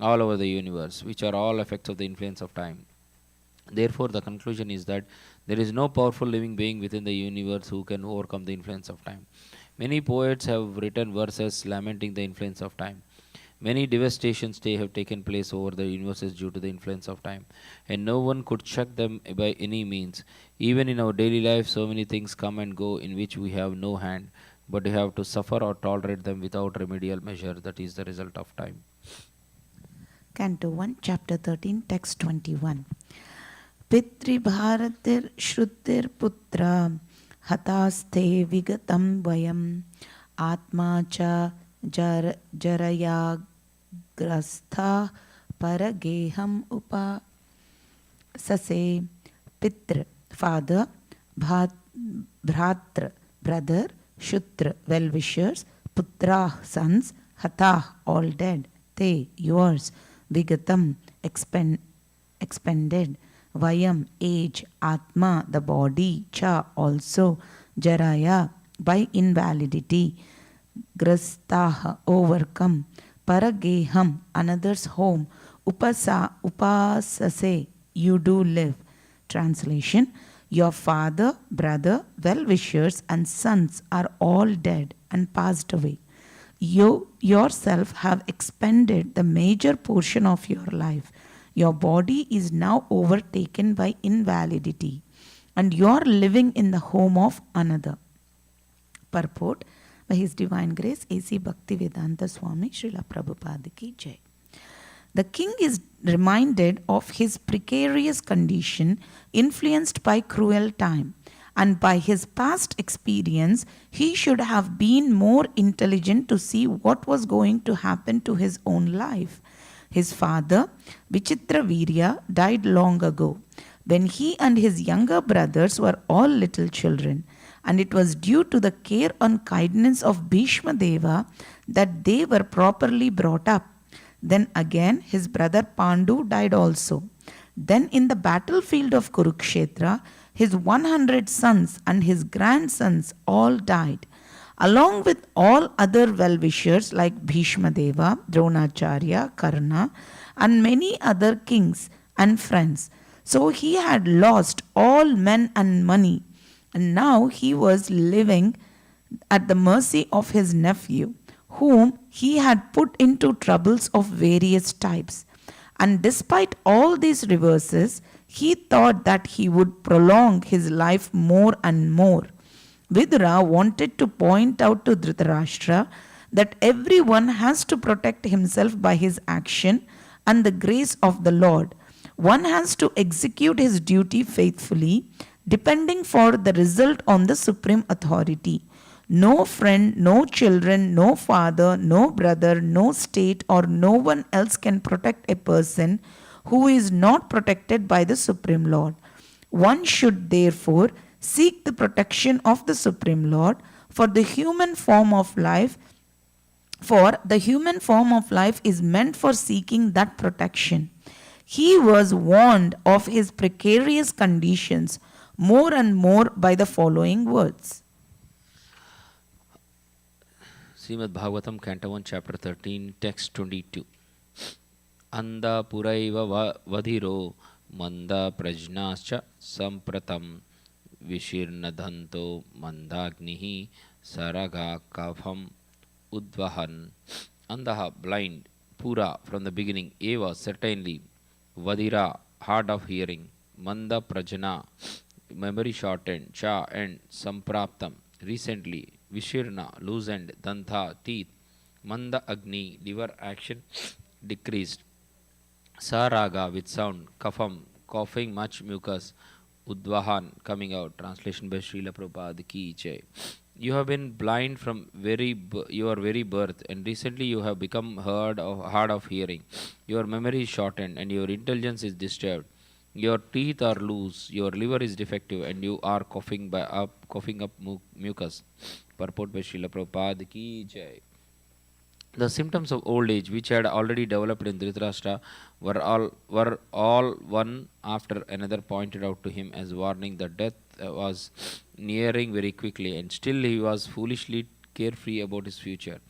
all over the universe, which are all effects of the influence of time. Therefore, the conclusion is that there is no powerful living being within the universe who can overcome the influence of time. Many poets have written verses lamenting the influence of time. Many devastations have taken place over the universes due to the influence of time, and no one could check them by any means. Even in our daily life, so many things come and go in which we have no hand, but we have to suffer or tolerate them without remedial measure. That is the result of time.
Canto 1, Chapter 13, Text 21. Pitri Bharatir Shrutir Putra Hataste Vigatam Vayam Atma Cha Jaraya Grastha Parageham Upa Sase. Pitra, father, Bhratra, brother, Shutra, well-wishers, Putra, sons, Hatah, all dead, Te, yours, Vigatam, expended, Vayam, age, Atma, the body, Cha, also, Jaraya, by invalidity, Grastah, overcome, Parageham, another's home, Upasase, you do live. Translation: your father, brother, well-wishers and sons are all dead and passed away. You yourself have expended the major portion of your life. Your body is now overtaken by invalidity, and you are living in the home of another. Purport by His Divine Grace A.C. Bhaktivedanta Swami Srila Prabhupada ki Jai. The king is reminded of his precarious condition influenced by cruel time, and by his past experience he should have been more intelligent to see what was going to happen to his own life. His father, Vichitra Virya, died long ago. when he and his younger brothers were all little children, and it was due to the care and kindness of Bhishma Deva that they were properly brought up. Then again his brother Pandu died also. Then in the battlefield of Kurukshetra, his 100 sons and his grandsons all died, along with all other well-wishers like Bhishma Deva, Dronacharya, Karna, and many other kings and friends. So he had lost all men and money, and now he was living at the mercy of his nephew, whom he had put into troubles of various types. And despite all these reverses, he thought that he would prolong his life more and more. Vidura wanted to point out to Dhritarashtra that everyone has to protect himself by his action and the grace of the Lord. One has to execute his duty faithfully, depending for the result on the supreme authority. No friend, no children, no father, no brother, no state, or no one else can protect a person who is not protected by the Supreme Lord. One should therefore seek the protection of the Supreme Lord for the human form of life. For the human form of life is meant for seeking that protection. He was warned of his precarious conditions more and more by the following words.
Srimad Bhagavatam, Canto 1, Chapter 13, Text 22. Anda puraiva vadhiro manda prajnascha sampratam vishirnadhanto mandagnihi saraga kafam udvahan. Andaha, blind, pura, from the beginning, eva, certainly, vadhira, hard of hearing, manda prajna, memory shortened, cha, and sampraptam, recently, vishirna, loosened, dantha, teeth, manda agni, liver action decreased, saraga, with sound, kafam, coughing much mucus, udvahan, coming out. Translation by Srila Prabhupada ki jai. You have been blind from your very birth, and recently you have become hard of hearing. Your memory is shortened, and your intelligence is disturbed. Your teeth are loose, your liver is defective, and you are coughing up mucus. Purport by Srila Prabhupada ki jai. The symptoms of old age, which had already developed in Dhritarashtra, were all one after another pointed out to him as warning that death was nearing very quickly, and still he was foolishly carefree about his future.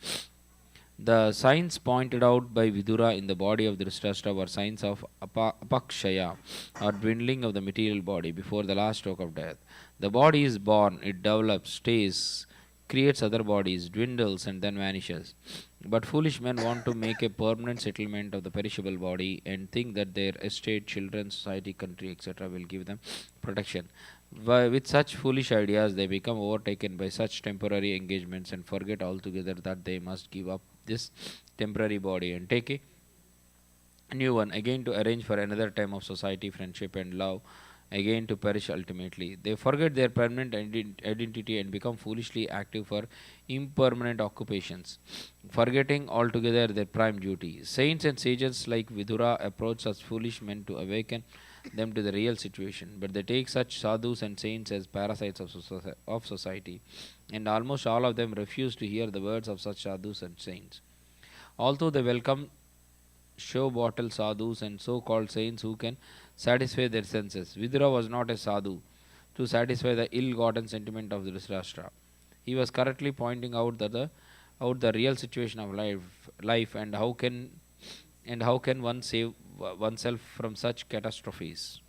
The signs pointed out by Vidura in the body of Dhritarashtra were signs of apakshaya, or dwindling of the material body before the last stroke of death. The body is born, it develops, stays, creates other bodies, dwindles, and then vanishes. But foolish men want to make a permanent settlement of the perishable body and think that their estate, children, society, country, etc. will give them protection. With such foolish ideas, they become overtaken by such temporary engagements and forget altogether that they must give up this temporary body and take a new one, again to arrange for another time of society, friendship, and love, again to perish ultimately. They forget their permanent identity and become foolishly active for impermanent occupations, forgetting altogether their prime duty. Saints and sages like Vidura approach such foolish men to awaken them to the real situation, but they take such sadhus and saints as parasites of society, and almost all of them refuse to hear the words of such sadhus and saints. Although they welcome show bottle sadhus and so-called saints who can satisfy their senses, Vidura was not a sadhu to satisfy the ill-gotten sentiment of Dhritarashtra. He was correctly pointing out the real situation of life, and how can one save oneself from such catastrophes.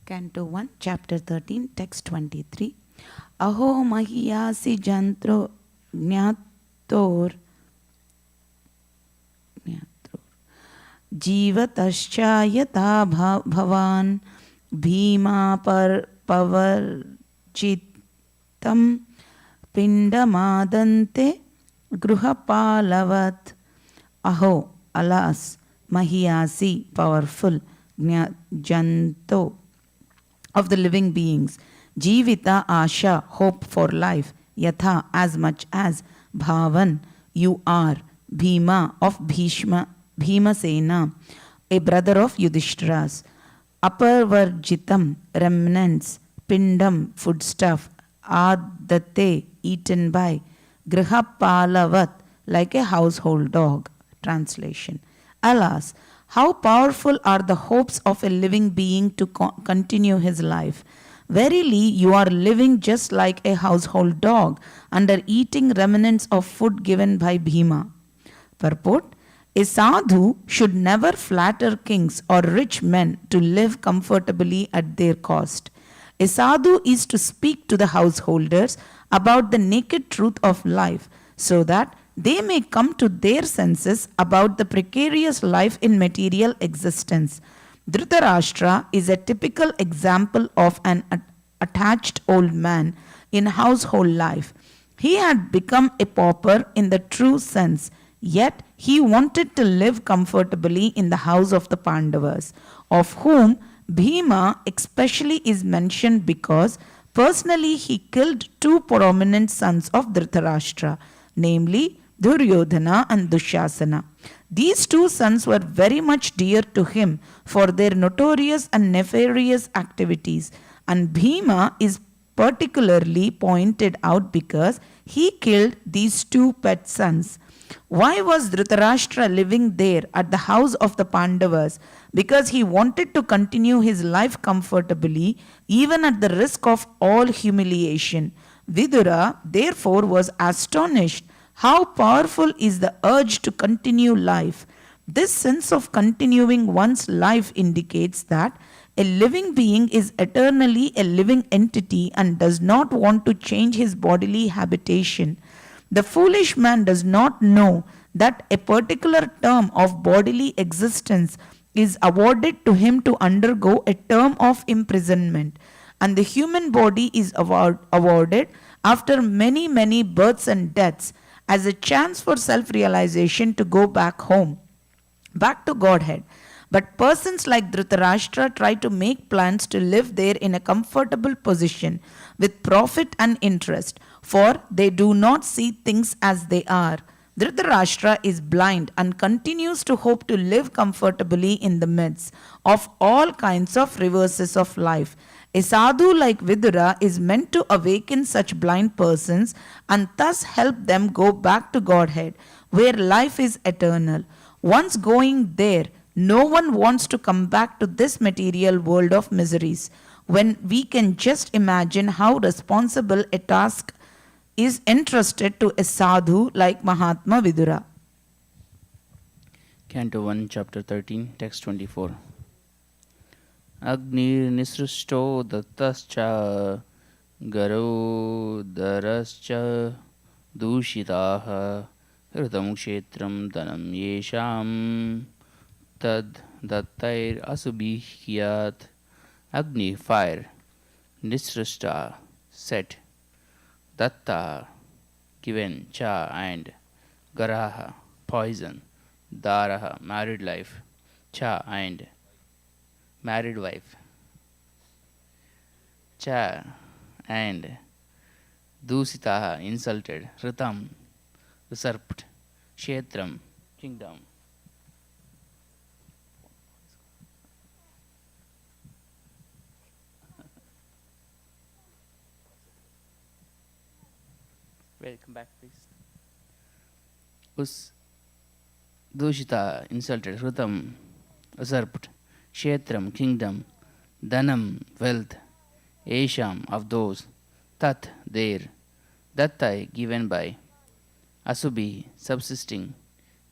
Canto 1, Chapter 13, Text 23. Aho mahiyasi jantro jnator जीवतश्चा यथा भवान् Bhima पवर्चितं पिण्डमादन्ते गृहपालवत्. Aho, alas, mahiyasi, powerful, janto, of the living beings, jivita asha, hope for life, yatha, as much as, bhavan, you are, bhima, of Bhimasena, a brother of Yudhishthira's, aparvarjitam, remnants, pindam, foodstuff, adate, eaten by, grihapalavat, like a household dog. Translation. Alas, how powerful are the hopes of a living being to continue his life. Verily, you are living just like a household dog and are eating remnants of food given by Bhima. Purport. A sadhu should never flatter kings or rich men to live comfortably at their cost. A sadhu is to speak to the householders about the naked truth of life so that they may come to their senses about the precarious life in material existence. Dhritarashtra is a typical example of an attached old man in household life. He had become a pauper in the true sense, yet he wanted to live comfortably in the house of the Pandavas, of whom Bhima especially is mentioned because personally he killed two prominent sons of Dhritarashtra, namely Duryodhana and Dushasana. These two sons were very much dear to him for their notorious and nefarious activities, and Bhima is particularly pointed out because he killed these two pet sons. Why was Dhritarashtra living there at the house of the Pandavas? Because he wanted to continue his life comfortably, even at the risk of all humiliation. Vidura, therefore, was astonished. How powerful is the urge to continue life? This sense of continuing one's life indicates that a living being is eternally a living entity and does not want to change his bodily habitation. The foolish man does not know that a particular term of bodily existence is awarded to him to undergo a term of imprisonment, and the human body is awarded after many births and deaths as a chance for self-realization to go back home, back to Godhead. But persons like Dhritarashtra try to make plans to live there in a comfortable position with profit and interest, for they do not see things as they are. Dhritarashtra is blind and continues to hope to live comfortably in the midst of all kinds of reverses of life. A sadhu like Vidura is meant to awaken such blind persons and thus help them go back to Godhead, where life is eternal. Once going there, no one wants to come back to this material world of miseries, when we can just imagine how responsible a task is entrusted to a sadhu like Mahatma Vidura.
Canto 1, Chapter 13, Text 24. Agnir nisrusto dattascha garo darascha dushitaha hritam kshetram dhanam yesham tad dattair asubhihyat. Agni, fire, nisrusta, set, datta, given, cha, and garaha, poison, daraha, married life, cha, and married wife, cha, and dusitaha, insulted, ritam, usurped, kshetram, kingdom. Come back, please. Dushita, insulted, hrutam, usurped, kshetram, kingdom, dhanam, wealth, esham, of those, tat, there, dattai, given by, asubhi, subsisting,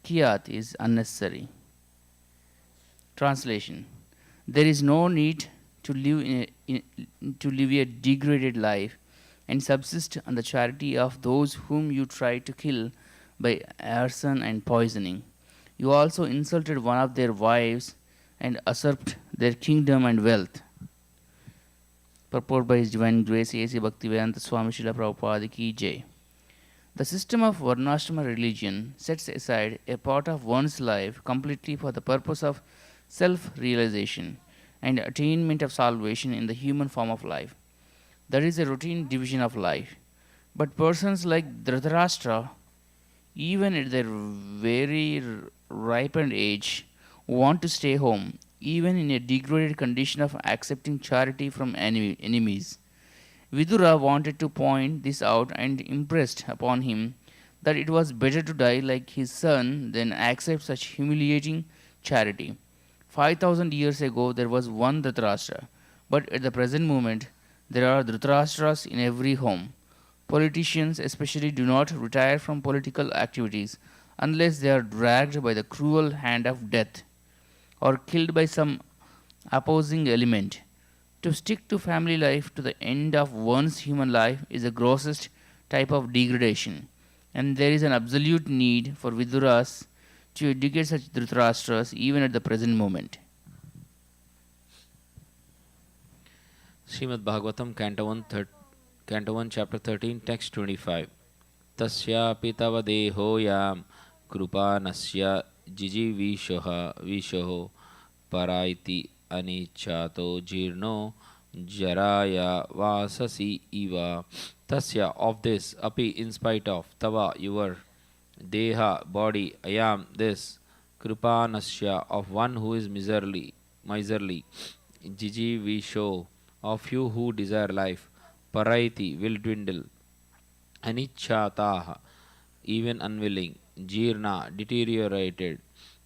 kiyat is unnecessary. Translation. There is no need to live a degraded life and subsist on the charity of those whom you try to kill by arson and poisoning. You also insulted one of their wives and usurped their kingdom and wealth. Purport by His Divine Grace A.C. Bhaktivedanta Swami Srila Prabhupada Ki Jai. The system of Varnashrama religion sets aside a part of one's life completely for the purpose of self-realization and attainment of salvation in the human form of life. That is a routine division of life. But persons like Dhritarashtra, even at their very ripened age, want to stay home, even in a degraded condition of accepting charity from enemies. Vidura wanted to point this out and impressed upon him that it was better to die like his son than accept such humiliating charity. 5,000 years ago there was one Dhritarashtra, but at the present moment there are Dhritarashtras in every home. Politicians especially do not retire from political activities unless they are dragged by the cruel hand of death or killed by some opposing element. To stick to family life to the end of one's human life is the grossest type of degradation, and there is an absolute need for Viduras to educate such Dhritarashtras even at the present moment.
Srimad Bhagavatam, Canto 1, Chapter 13, Text 25. Tasya pitava dehoyam krupa nasya vishoho paraiti anichato jirno jaraya vasasi iva. Tasya, of this, api, in spite of, tava, your, deha, body, ayam, this, kripanasya, of one who is miserly, jijivisho, of you who desire life, paraiti, will dwindle, anichataha, even unwilling, jirna, deteriorated,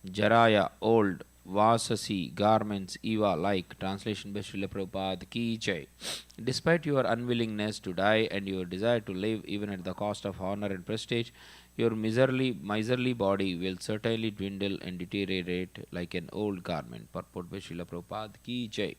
jaraya, old, vasasi, garments, eva, like. Translation by Srila Prabhupada ki jai. Despite your unwillingness to die and your desire to live even at the cost of honor and prestige, your miserly body will certainly dwindle and deteriorate like an old garment. Purport by Srila Prabhupada ki jai.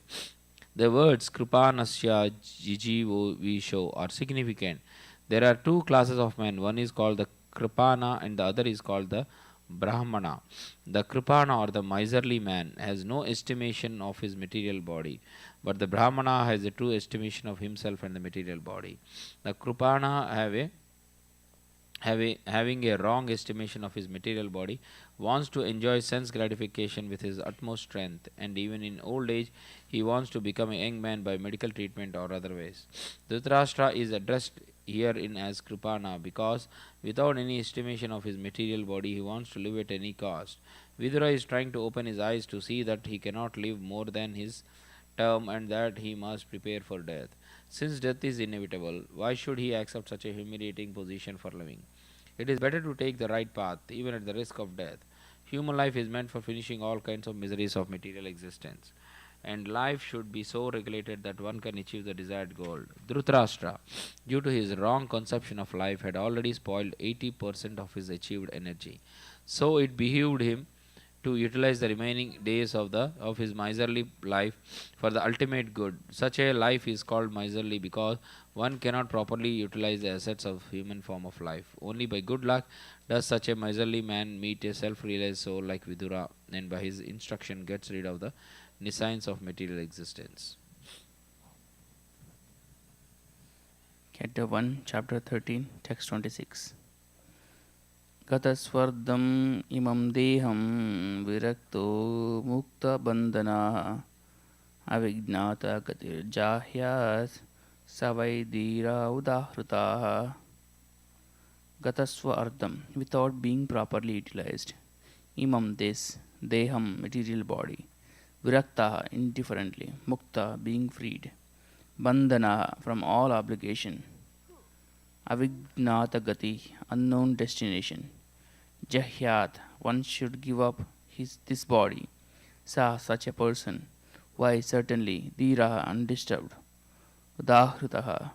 The words Kripanasya Jijivo Visho are significant. There are two classes of men. One is called the Kripana and the other is called the Brahmana. The Kripana or the miserly man has no estimation of his material body, but the Brahmana has a true estimation of himself and the material body. The Kripana having a wrong estimation of his material body, wants to enjoy sense gratification with his utmost strength, and even in old age he wants to become a young man by medical treatment or otherwise. Dhritarashtra is addressed herein as Kripana because without any estimation of his material body he wants to live at any cost. Vidura is trying to open his eyes to see that he cannot live more than his term and that he must prepare for death. Since death is inevitable, why should he accept such a humiliating position for living? It is better to take the right path, even at the risk of death. Human life is meant for finishing all kinds of miseries of material existence, and life should be so regulated that one can achieve the desired goal. Dhritarashtra, due to his wrong conception of life, had already spoiled 80% of his achieved energy. So it behooved him to utilize the remaining days of his miserly life for the ultimate good. Such a life is called miserly because one cannot properly utilize the assets of human form of life. Only by good luck does such a miserly man meet a self-realized soul like Vidura, and by his instruction gets rid of the nescience of material existence.
Canto 1, Chapter 13, Text 26. Gataswardam imam deham virakto mukta bandhana avignata gatir jahyas savaidira udahruta. Gataswardam, without being properly utilized. Imam, this, deham, material body. Virakta, indifferently. Mukta, being freed. Bandhana, from all obligation. Avignata gati, unknown destination. Jahyat, one should give up this body. Sa, such a person. Why, certainly, Dhira, undisturbed. Udahritaha,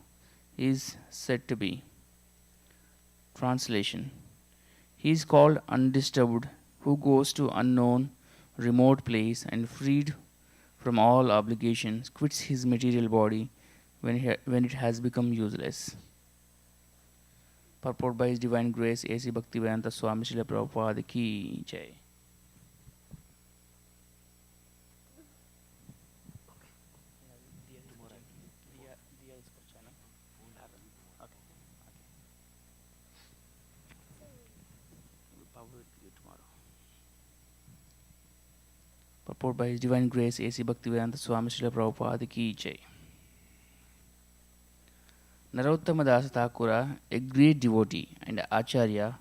is said to be. Translation. He is called undisturbed who goes to unknown, remote place and freed from all obligations, quits his material body when it has become useless. Purport by His Divine Grace A.C. Bhaktivedanta Swami Srila Prabhupada ki jai. Purport by His Divine Grace A.C. Bhaktivedanta Swami Srila Prabhupada ki jai. Narottama Dasa Thakura, a great devotee and Acharya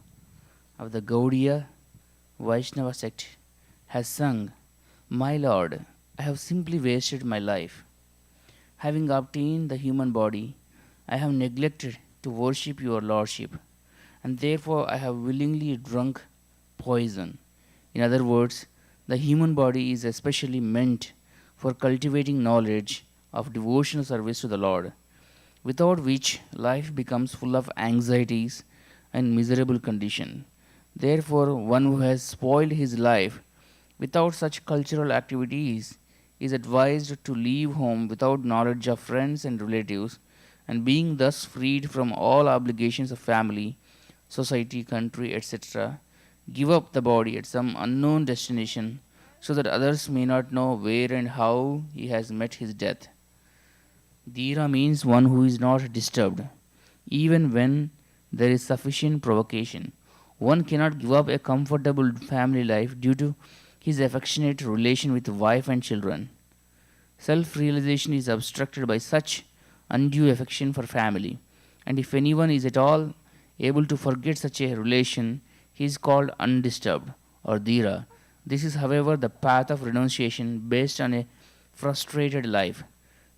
of the Gaudiya Vaishnava sect, has sung, "My Lord, I have simply wasted my life. Having obtained the human body, I have neglected to worship your lordship, and therefore I have willingly drunk poison. In other words, the human body is especially meant for cultivating knowledge of devotional service to the Lord, without which life becomes full of anxieties and miserable condition. Therefore, one who has spoiled his life without such cultural activities is advised to leave home without knowledge of friends and relatives, and being thus freed from all obligations of family, society, country, etc., give up the body at some unknown destination so that others may not know where and how he has met his death. Dhira means one who is not disturbed, even when there is sufficient provocation. One cannot give up a comfortable family life due to his affectionate relation with wife and children. Self realization is obstructed by such undue affection for family, and if anyone is at all able to forget such a relation, he is called undisturbed or dhira. This is, however, the path of renunciation based on a frustrated life.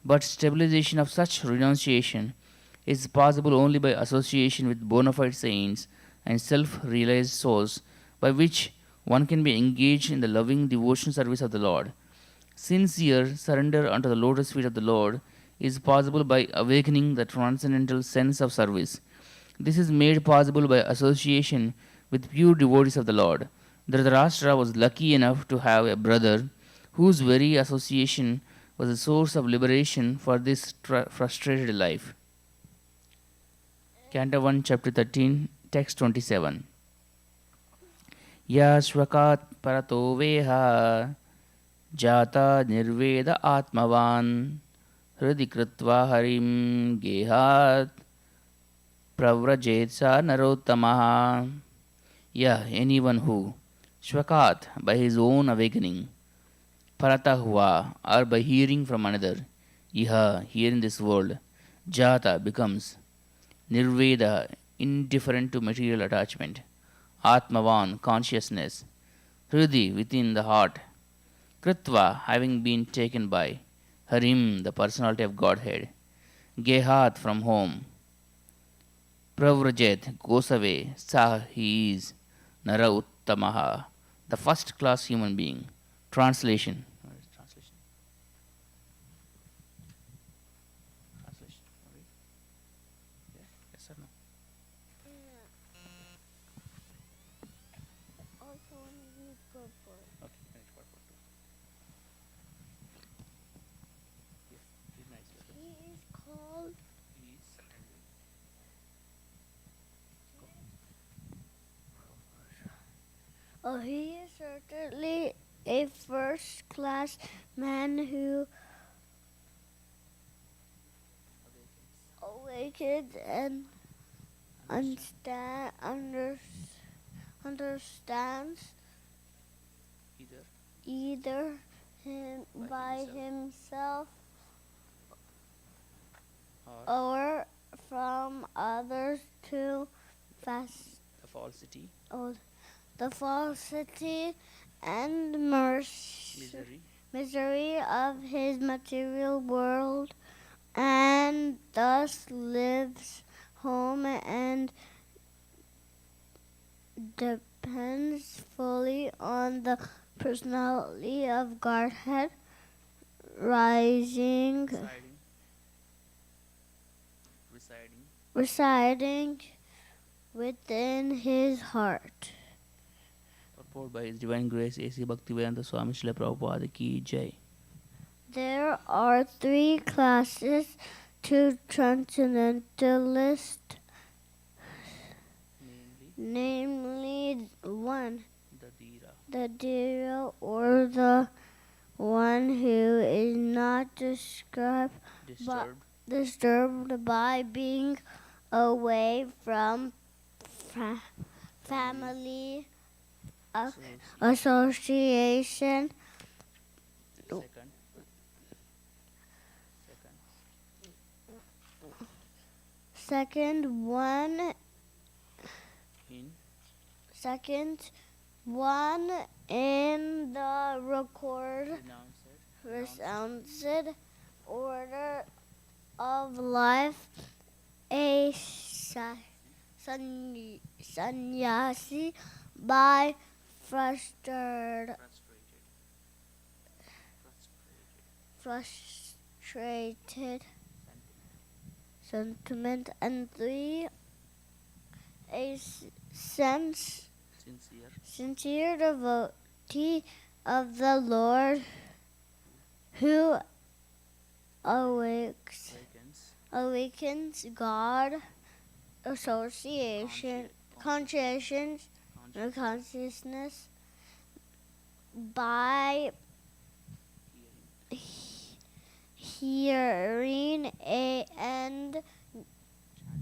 But stabilization of such renunciation is possible only by association with bona fide saints and self realized souls, by which one can be engaged in the loving devotion service of the Lord. Sincere surrender unto the lotus feet of the Lord is possible by awakening the transcendental sense of service. This is made possible by association with pure devotees of the Lord. Dhritarashtra was lucky enough to have a brother whose very association was a source of liberation for this frustrated life. Canto 1, Chapter 13, Text 27. Yashvakat parato veha jata nirveda atmavan hridi kritva harim gehat pravrajet sa narottamaha. Yeah, anyone who, shvakat, by his own awakening, parata hua, or by hearing from another, iha, here in this world, jata, becomes, nirveda, indifferent to material attachment, atmavan, consciousness, hridi, within the heart, kritva, having been taken by, harim, the personality of Godhead, gehat, from home, pravrajet, goes away, sah, he is, nara uttamaha, the first class human being. Translation. Translation. Yeah. Yes or no?
Also, when you read purport.
Okay. Finish purport too. Yes. Read nicely.
He is called
Is
he is certainly a first-class man who awakens and understands
either
either by himself or from others to fast
the falsity,
the falsity and misery of his material world, and thus lives home and depends fully on the personality of Godhead, residing within his heart.
purport by His Divine Grace A.C. Bhaktivedanta Swami Srila Prabhupada Ki Jai.
There are three classes to transcendentalists, namely one, the dhira, or the one who is not disturbed by being away from family association. Second one in the renounced order of life, a sannyasi by frustrated sentiment, and 3, a sincere devotee of the Lord who awakens God association conscience and consciousness by hearing and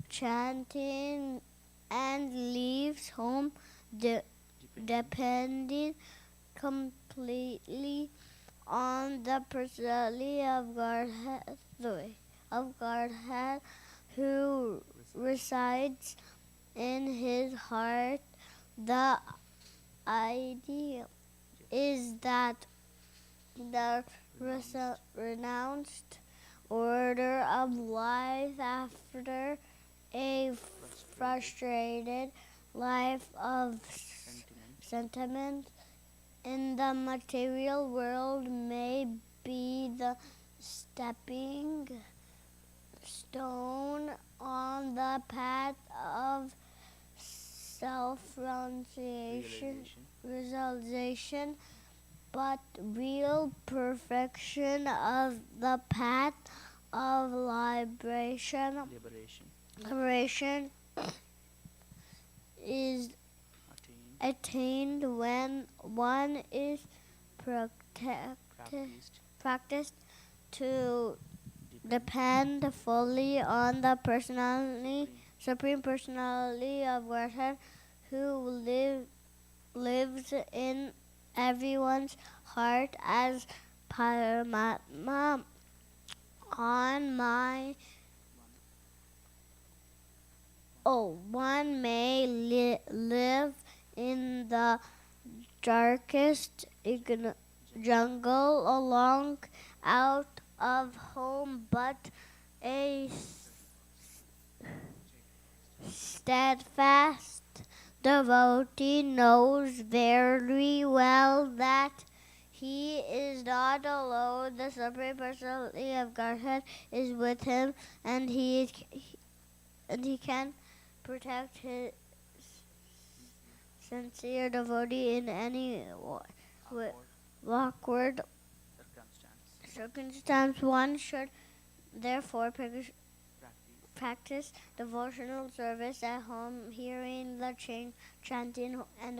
chanting, and leaves home depending completely on the personality of Godhead who resides in his heart. The idea is that the renounced order of life after a frustrated life of sentiment in the material world may be the stepping stone on the path of self-realization, but real perfection of the path of liberation is attained when one is practiced to depend fully on the Supreme Personality of Godhead who lives in everyone's heart as Paramatma. One may live in the darkest jungle along out of home, but a steadfast devotee knows very well that he is not alone. The Supreme Personality of Godhead is with him, and he can protect his sincere devotee in any awkward circumstance. One should therefore practice devotional service at home, hearing the chanting and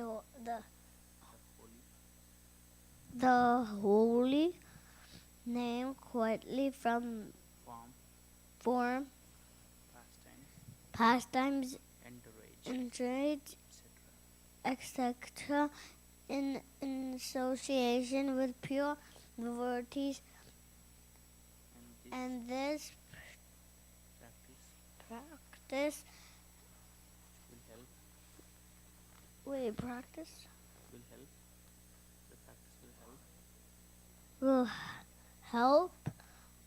the holy name quietly from form, pastimes, encourage, etc., in association with pure devotees, and this practice will help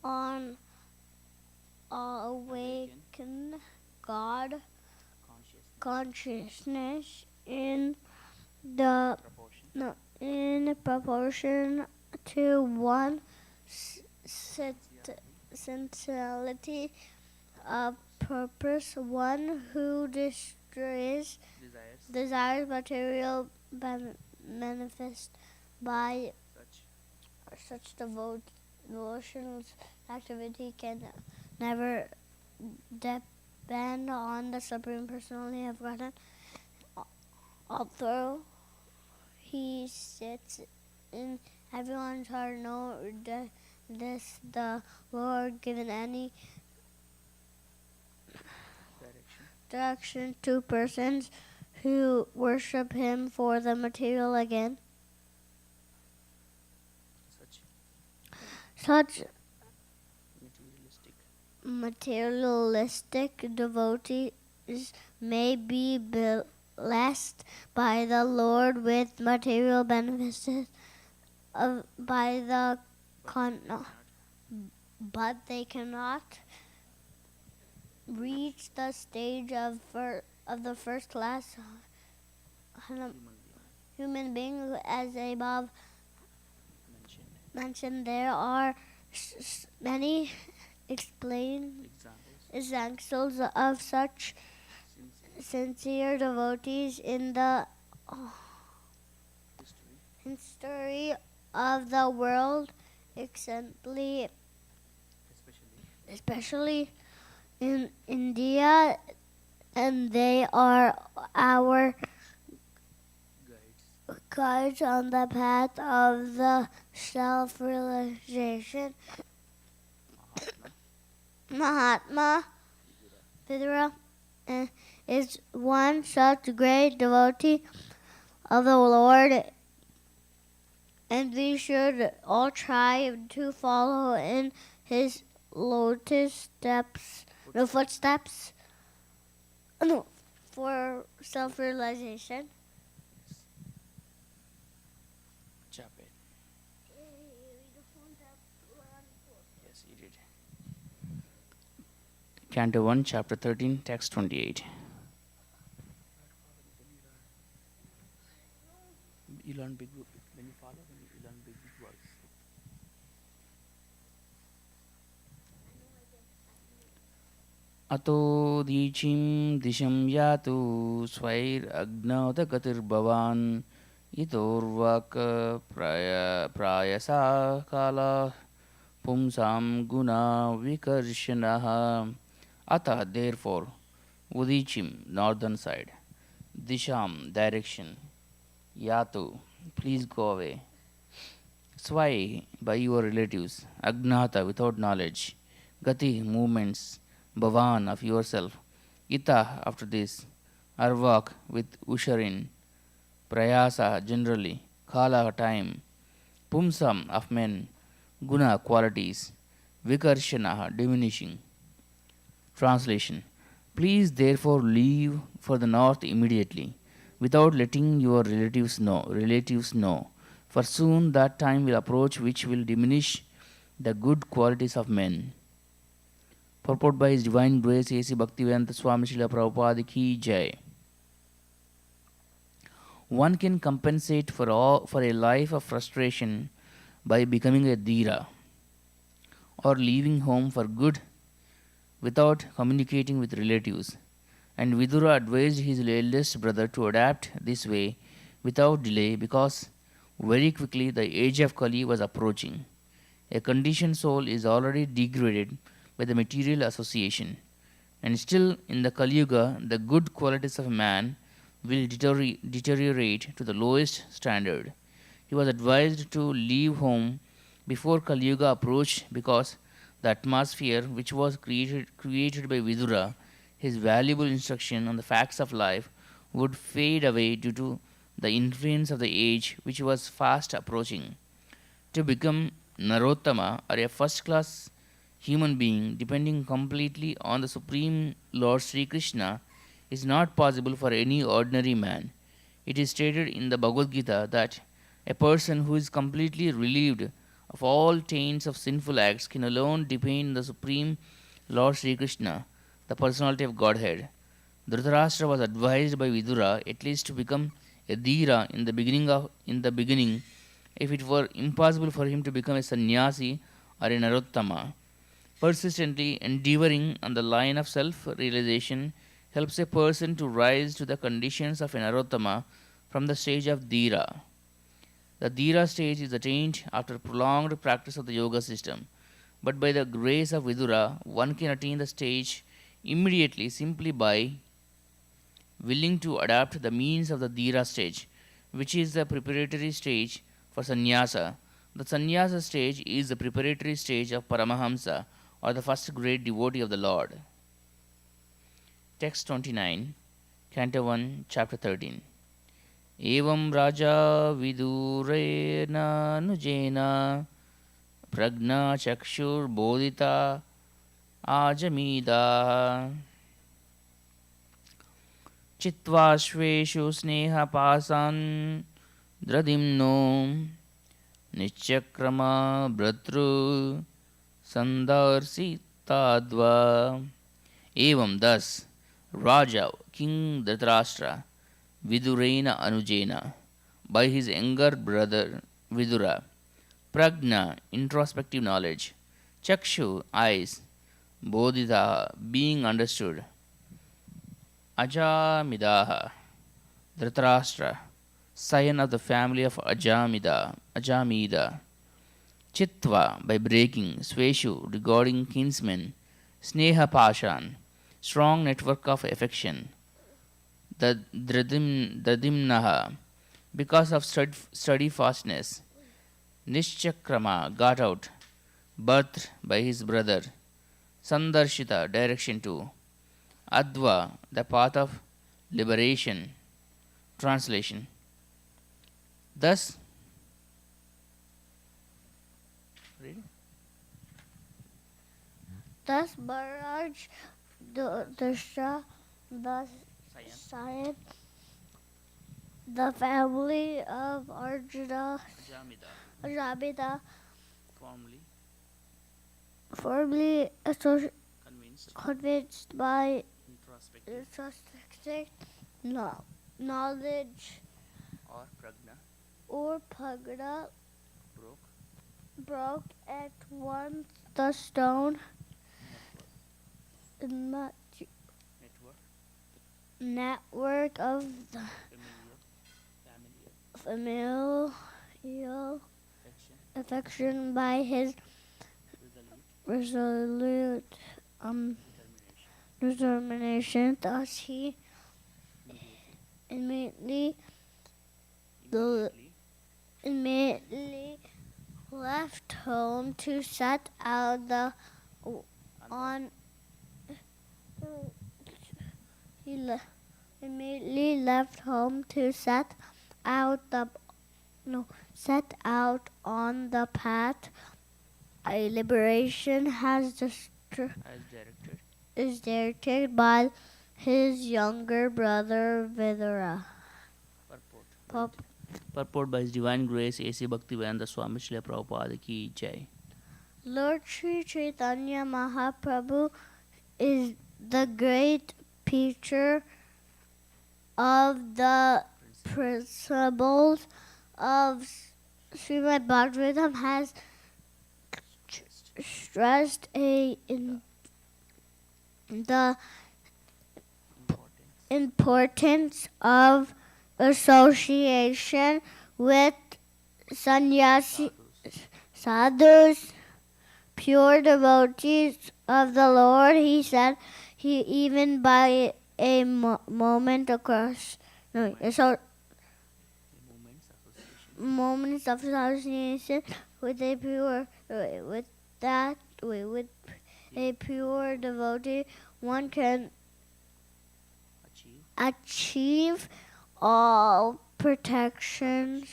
on awaken God consciousness in proportion to one sensuality of purpose. One who destroys desires material manifest by such devotional activity can never depend on the Supreme Personality of Godhead. Although he sits in everyone's heart, nor does the Lord given any direction to persons who worship him for the material again. Such materialistic devotees may be blessed by the Lord with material benefits by the con- but they cannot reach the stage of the first class human being as above mentioned. There are many explained examples of such sincere devotees in the history of the world, especially in India, and they are our guides on the path of the self-realization. Mahatma Vidura is one such great devotee of the Lord, and we should all try to follow in his footsteps for self-realization.
Chapter. Yes, he did. Canto 1, Chapter 13, Text 28. You learn big when you follow, you learn big words. अतो दीचिं दिशं यातु स्वैरग्नौतगतिर्भवान् इतोर्वाक् प्रायसा काला पुंसां गुणा विकर्षणः. Atah, therefore, Udichim, northern side, Disham, direction, Yatu, please go away. Swai, by your relatives, Agnata, without knowledge, Gati, movements, Bhavan, of yourself, Ita, after this, Arvak, with usherin, Prayasa, generally, Kala, time, Pumsam, of men, Guna, qualities, Vikarshana, diminishing. Translation. Please therefore leave for the north immediately, without letting your relatives know, for soon that time will approach which will diminish the good qualities of men. Purport by His Divine Grace A.C. Bhaktivedanta Swami Srila Prabhupada Ki Jai. One can compensate for a life of frustration by becoming a dhira, or leaving home for good without communicating with relatives, and Vidura advised his eldest brother to adapt this way without delay, because very quickly the age of Kali was approaching. A conditioned soul is already degraded by the material association, and still in the Kali Yuga the good qualities of man will deteriorate to the lowest standard. He was advised to leave home before Kali Yuga approached, because the atmosphere which was created by Vidura, his valuable instruction on the facts of life, would fade away due to the influence of the age which was fast approaching. To become Narottama, or a first-class human being depending completely on the Supreme Lord Sri Krishna, is not possible for any ordinary man. It is stated in the Bhagavad Gita that a person who is completely relieved of all taints of sinful acts can alone depend on the Supreme Lord Sri Krishna, the personality of Godhead. Dhritarashtra was advised by Vidura at least to become a dhira in the beginning, if it were impossible for him to become a sannyasi or a narottama. Persistently endeavoring on the line of self-realization helps a person to rise to the conditions of a narottama from the stage of dhira. The dhira stage is attained after prolonged practice of the yoga system, but by the grace of Vidura, one can attain the stage immediately simply by willing to adapt the means of the dhira stage, which is the preparatory stage for sannyasa. The sannyasa stage is the preparatory stage of Paramahamsa, or the first great devotee of the Lord. Text 29, Canto 1, Chapter 13. Evam Raja Vidurena Nujena Pragna Chakshur Bodhita Ajamida Chitvashveshu Sneha Pasan Dradimno निश्चक्रमा भ्रतृ संदर्शिताद्वा. Evam thus Raja King Dhritarashtra Vidurena Anujena by his younger brother Vidura, Prajna introspective knowledge, Chakshu eyes, Bodhita being understood, Ajamidaha Dhritarashtra scion of the family of Ajamida, Chitva by breaking, Sveshu regarding kinsmen, Sneha Pashan strong network of affection, the Dadimnaha because of steadfastness, Nishchakrama got out, birthed by his brother, Sandarshita direction to, Adva the path of liberation. Translation. Thus,
Thus Baraj, the Shah, the Scion, the family of Arjuna, Ajamida, formerly convinced by introspective knowledge or pragna broke at once the stone network of the familial affection by his resolute determination. Thus he immediately left home to set out on. He immediately left home to set out on the path liberation is directed by his younger brother Vidura.
Purport by His Divine Grace A.C. Bhaktivedanta Swami Srila Prabhupada Ki Jai.
Lord Sri Chaitanya Mahaprabhu is the great teacher of the principles of Srimad Bhagavatam, has stressed the importance of association with sannyasi sadhus, pure devotees of the Lord. He said, he even by a moments of association with a pure devotee, one can achieve all perfection.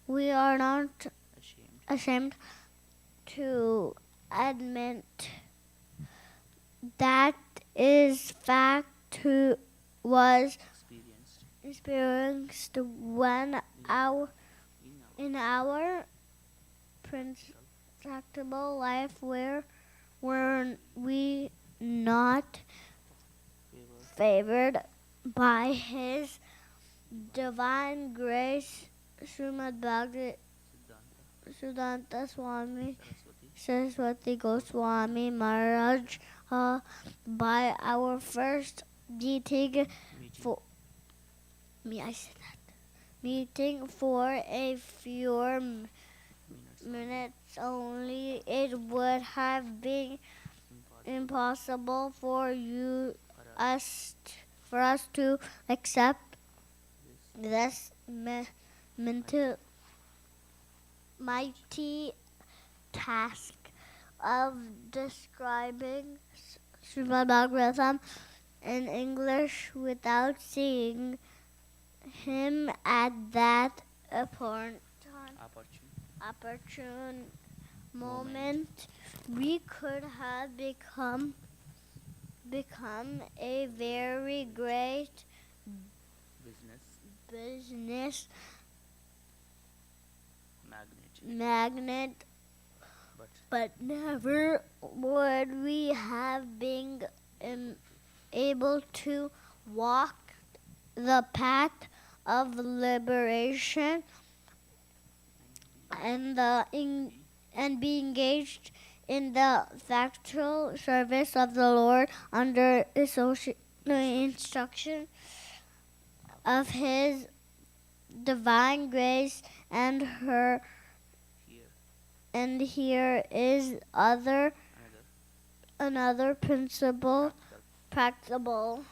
We are not ashamed to admit that is fact who was experienced when in our tractable life were we not favored by His divine grace. Srimad Bhagavad Siddhanta Swami Saraswati Goswami Maharaj, by our first meeting for a few minutes only, it would have been impossible for us to accept this mighty task of describing Srimad Bhagavatam in English without seeing him at that opportune moment. We could have become a very great business magnet, but never would we have been able to walk the path of liberation and be engaged in the factual service of the Lord under the instruction of His divine grace. And here is another practical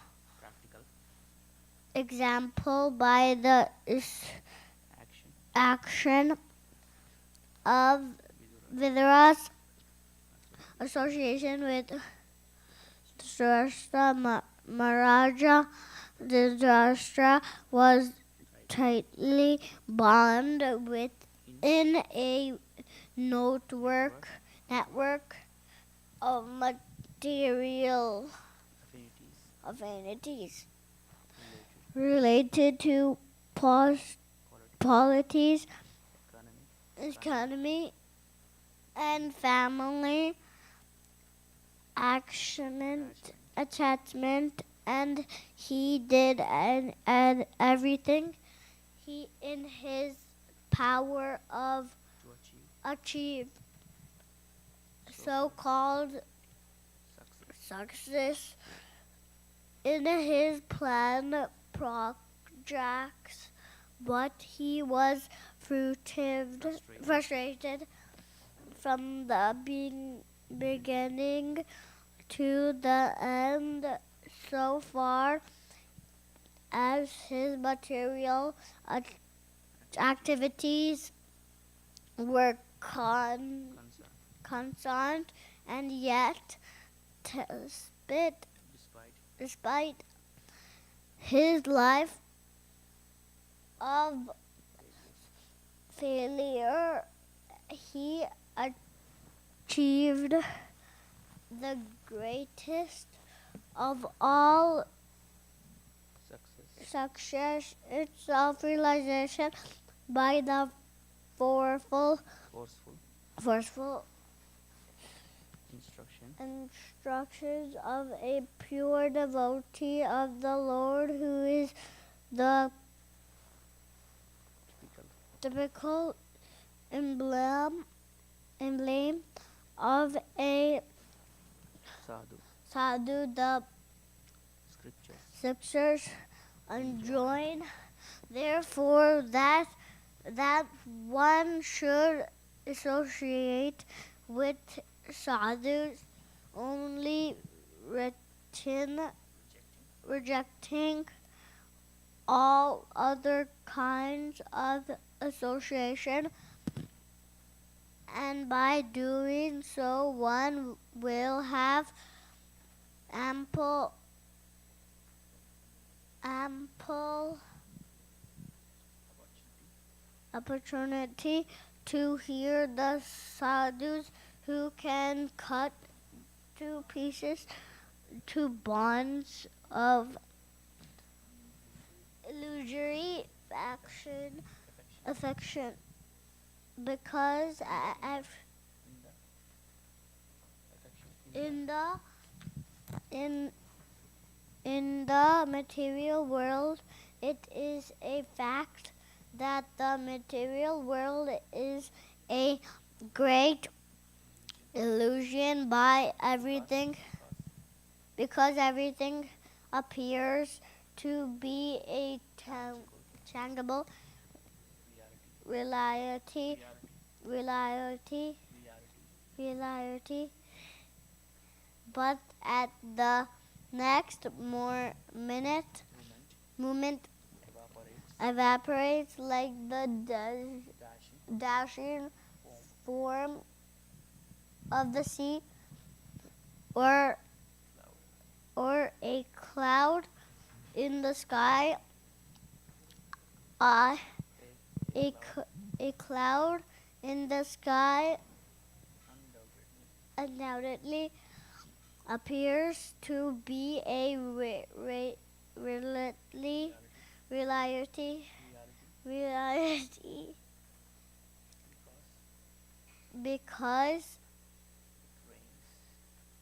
example by the action of Vidura's association with Dhritarashtra Maharaja. Dhritarashtra was tightly bound within a network of material affinities related to polities, economy, and family attachment, and he did and everything he in his power of achieve so-called success in his planned projects, but he was frustrated from the beginning to the end, so far as his material activities were concerned, and yet, despite his life of failure, he achieved the greatest of all success, its self-realization by the forceful instructions of a pure devotee of the Lord, who is the typical emblem of a sadhu. The scriptures enjoin, therefore, that one should associate with sadhus only, rejecting all other kinds of association, and by doing so one will have ample opportunity to hear the sadhus who can cut to pieces to bonds of illusory affection, because in the material world, it is a fact that the material world is a great illusion because everything appears to be a tangible reality, but at the next moment evaporates like the dashing form of the sea, or a cloud in the sky. A cloud in the sky undoubtedly appears to be a reality because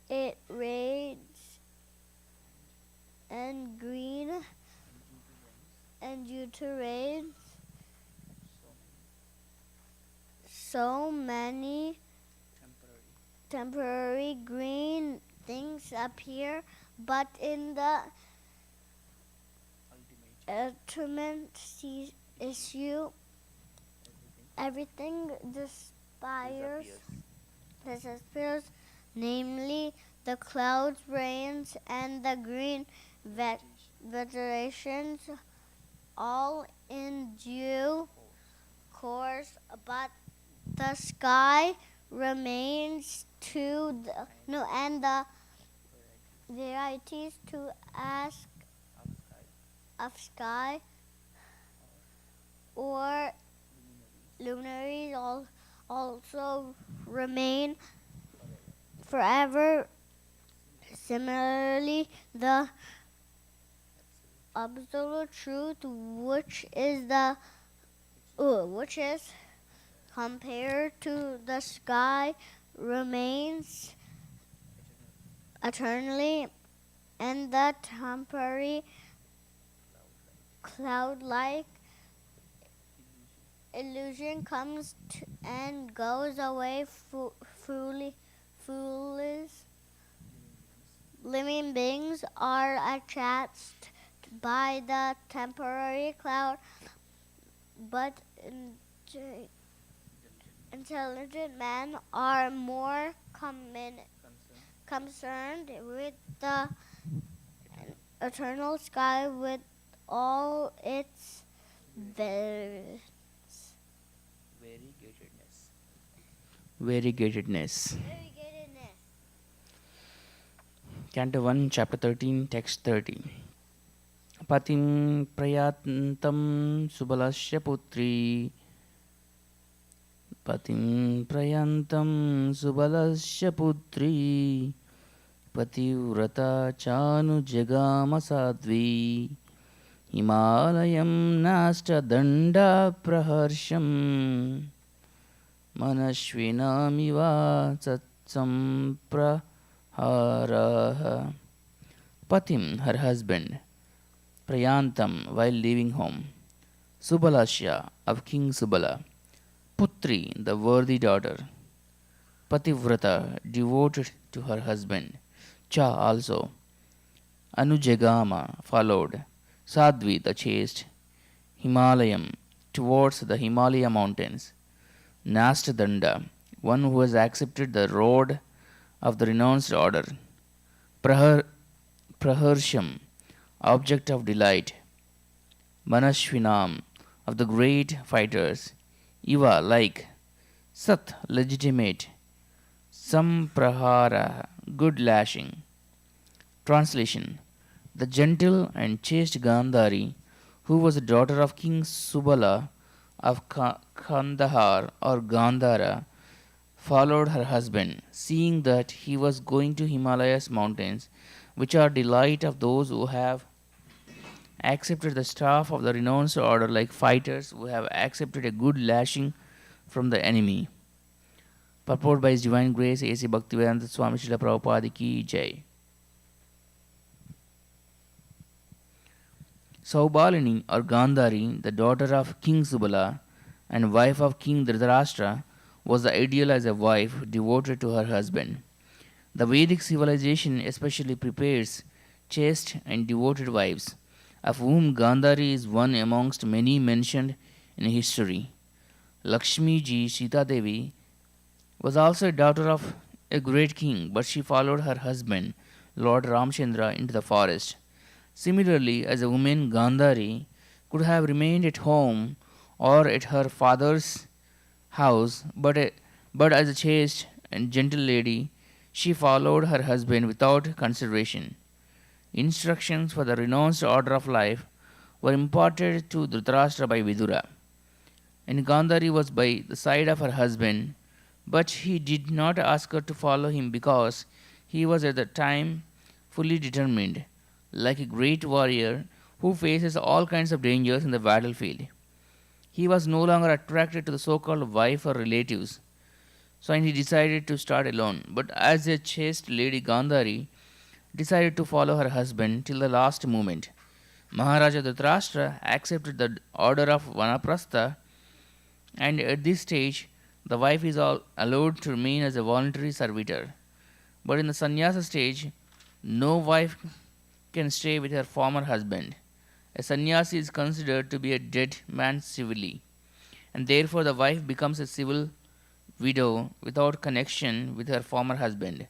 it rains and green, and due to rain, so many temporary green things appear, but in the ultimate issue, everything disappears, namely the clouds, rains, and the green vegetations, all in due course, but the sky remains and the varieties to ask of sky or luminaries also remain forever. Similarly, the absolute truth, which is compared to the sky, remains eternally, and the temporary cloud-like illusion comes and goes away. Foolish living beings are attached by the temporary cloud, but intelligent men are more concerned with the eternal sky with all its
Variegatedness. Canto 1, Chapter 13, Text 30. Patim prayantam subalasya putri. Patim prayantam subalasya putri. Pativrata chanu jagama sadvi. Himalayam nasta danda praharsham. Manashvinamiva satsam praharaha. Patim, her husband. Prayantam, while leaving home. Subalasya, of King Subala. Putri, the worthy daughter. Pativrata, devoted to her husband. Cha, also. Anujagama, followed. Sadvi, the chaste. Himalayam, towards the Himalaya mountains. Nastadanda, one who has accepted the road of the renounced order. Praharsham, object of delight. Manashvinam, of the great fighters. Iva, like. Sat, legitimate. Samprahara, good lashing. Translation. The gentle and chaste Gandhari, who was the daughter of King Subala of Kandahar or Gandhara, followed her husband, seeing that he was going to Himalayas mountains, which are delight of those who have accepted the staff of the renounced order, like fighters who have accepted a good lashing from the enemy. Purport by His Divine Grace A.C. Bhaktivedanta Swami Srila Prabhupada Ki Jai. Saubalini or Gandhari, the daughter of King Subala and wife of King Dhritarashtra, was the ideal as a wife devoted to her husband. The Vedic civilization especially prepares chaste and devoted wives, of whom Gandhari is one amongst many mentioned in history. Lakshmi ji Sita Devi was also a daughter of a great king, but she followed her husband, Lord Ramchandra, into the forest. Similarly, as a woman, Gandhari could have remained at home or at her father's house, but as a chaste and gentle lady, she followed her husband without consideration. Instructions for the renounced order of life were imparted to Dhritarashtra by Vidura, and Gandhari was by the side of her husband, but he did not ask her to follow him because he was at the time fully determined, like a great warrior who faces all kinds of dangers in the battlefield. He was no longer attracted to the so-called wife or relatives So and he decided to start alone. But as a chaste lady Gandhari decided to follow her husband till the last moment, Maharaja Dhritarashtra accepted the order of Vanaprastha, and at this stage the wife is allowed to remain as a voluntary servitor. But in the sannyasa stage, no wife can stay with her former husband. A sannyasi is considered to be a dead man civilly, and therefore the wife becomes a civil widow without connection with her former husband.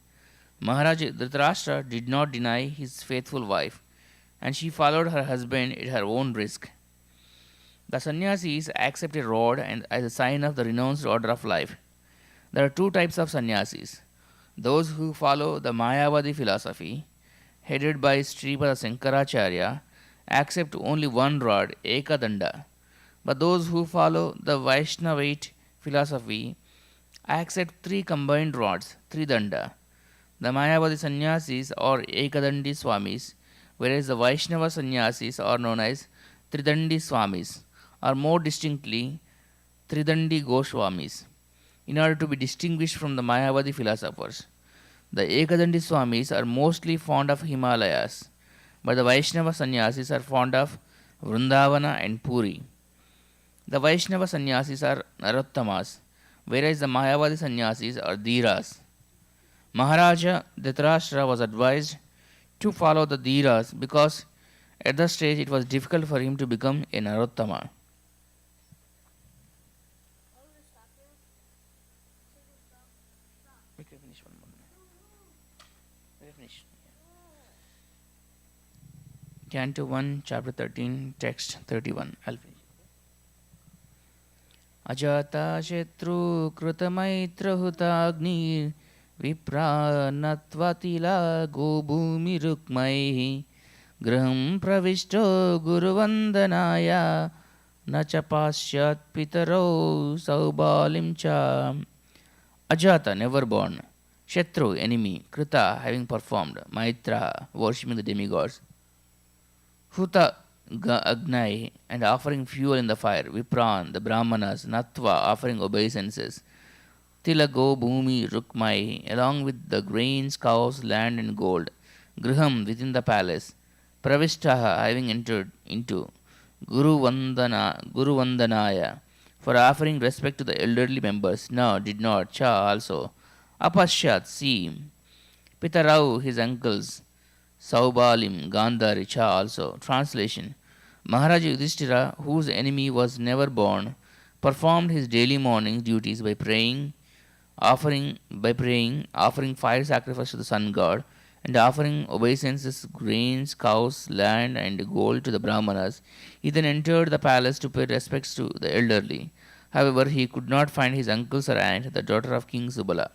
Maharaja Dhritarashtra did not deny his faithful wife, and she followed her husband at her own risk. The sannyasis accept a rod and as a sign of the renounced order of life. There are two types of sannyasis: those who follow the Mayavadi philosophy, headed by Sripada Sankaracharya, accept only one rod, Ekadanda. But those who follow the Vaishnavite philosophy accept three combined rods, Tridanda. The Mayavadi sannyasis are Ekadandi Swamis, whereas the Vaishnava sannyasis are known as Tridandi Swamis, or more distinctly, Tridandi Goswamis, in order to be distinguished from the Mayavadi philosophers. The Ekadandi Swamis are mostly fond of Himalayas, but the Vaishnava sannyasis are fond of Vrindavana and Puri. The Vaishnava sannyasis are Narottamas, whereas the Mayavadi sannyasis are Dhiras. Maharaja Dhritarashtra was advised to follow the Dhiras because at that stage it was difficult for him to become a Narottama. Canto 1, Chapter 13, Text 31. Ajata Shetru Krutamaitra Vipranatvatila Gobhumi Rukmaihi Graham Pravishto Guruvandanaya Nachapashyat Pitaro Saubalim Cha. Ajata, never born. Shatru, enemy. Krita, having performed. Maitra, worshipping the demigods. Huta, Agnai, and offering fuel in the fire. Vipran, the Brahmanas. Natva, offering obeisances. Tilago, Bhumi, Rukmai, along with the grains, cows, land, and gold. Griham, within the palace. Pravishtaha, having entered into. Guruvandanaya, for offering respect to the elderly members. No, did not. Cha, also. Apashyat, see. Pitarau, his uncles. Saubalim, Gandhari, Cha, also. Translation: Maharaja Yudhishthira, whose enemy was never born, performed his daily morning duties by offering fire sacrifice to the sun god, and offering obeisances, grains, cows, land, and gold to the Brahmanas. He then entered the palace to pay respects to the elderly. However, he could not find his uncles or aunt, the daughter of King Subala.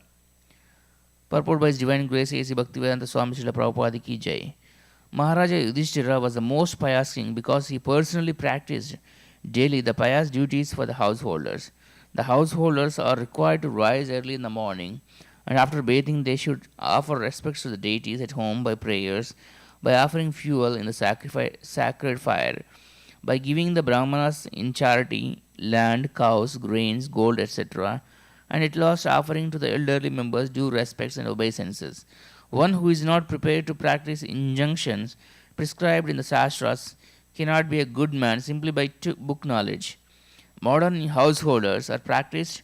Purport by His Divine Grace A.C. Bhaktivedanta Swami Srila Prabhupada Ki Jai. Maharaja Yudhishthira was the most pious king because he personally practiced daily the pious duties for the householders. The householders are required to rise early in the morning, and after bathing they should offer respects to the deities at home by prayers, by offering fuel in the sacred fire, by giving the Brahmanas in charity land, cows, grains, gold, etc., and at last offering to the elderly members due respects and obeisances. One who is not prepared to practice injunctions prescribed in the Shastras cannot be a good man simply by book knowledge. Modern householders are practiced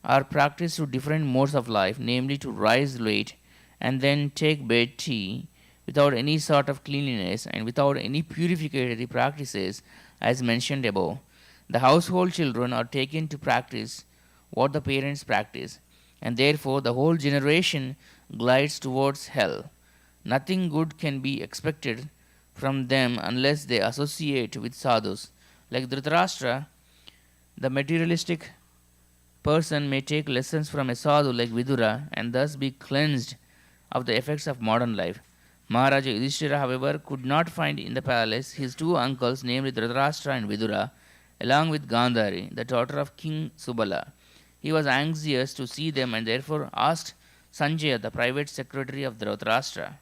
to different modes of life, namely to rise late and then take bed tea without any sort of cleanliness and without any purificatory practices as mentioned above. The household children are taken to practice what the parents practice, and therefore the whole generation glides towards hell. Nothing good can be expected from them unless they associate with sadhus. Like Dhritarashtra, the materialistic person may take lessons from a sadhu like Vidura and thus be cleansed of the effects of modern life. Maharaja Yudhishthira, however, could not find in the palace his two uncles, namely Dhritarashtra and Vidura, along with Gandhari, the daughter of King Subala. He was anxious to see them and therefore asked Sanjaya, the private secretary of Dhritarashtra.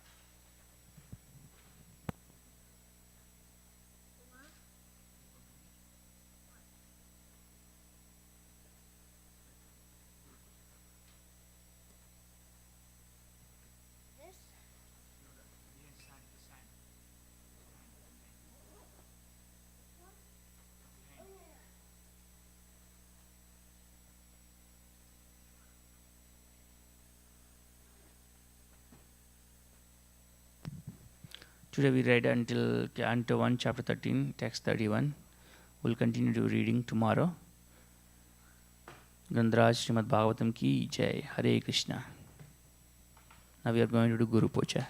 Today we read until Canto 1, Chapter 13, Text 31. We'll continue to reading tomorrow. Gandharaj Srimad Bhagavatam ki jai. Hare Krishna. Now we are going to do Guru Puja.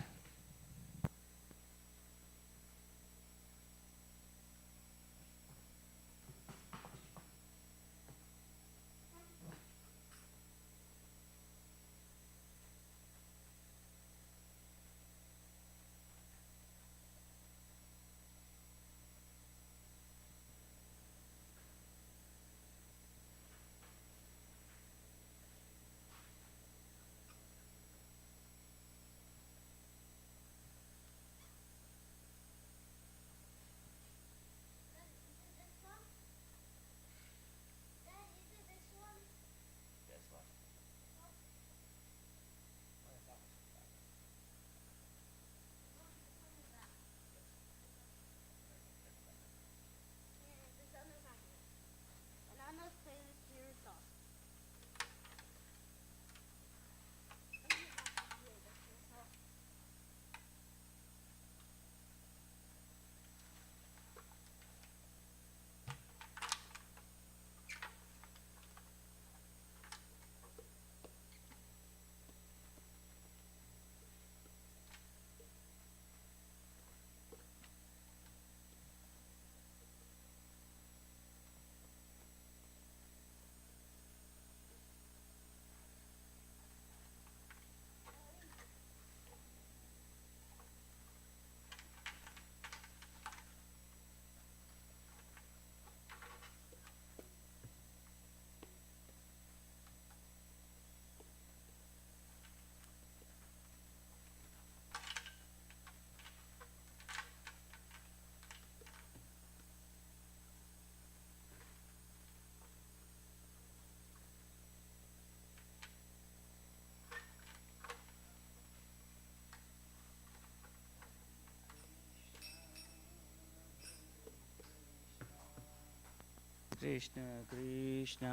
Krishna Krishna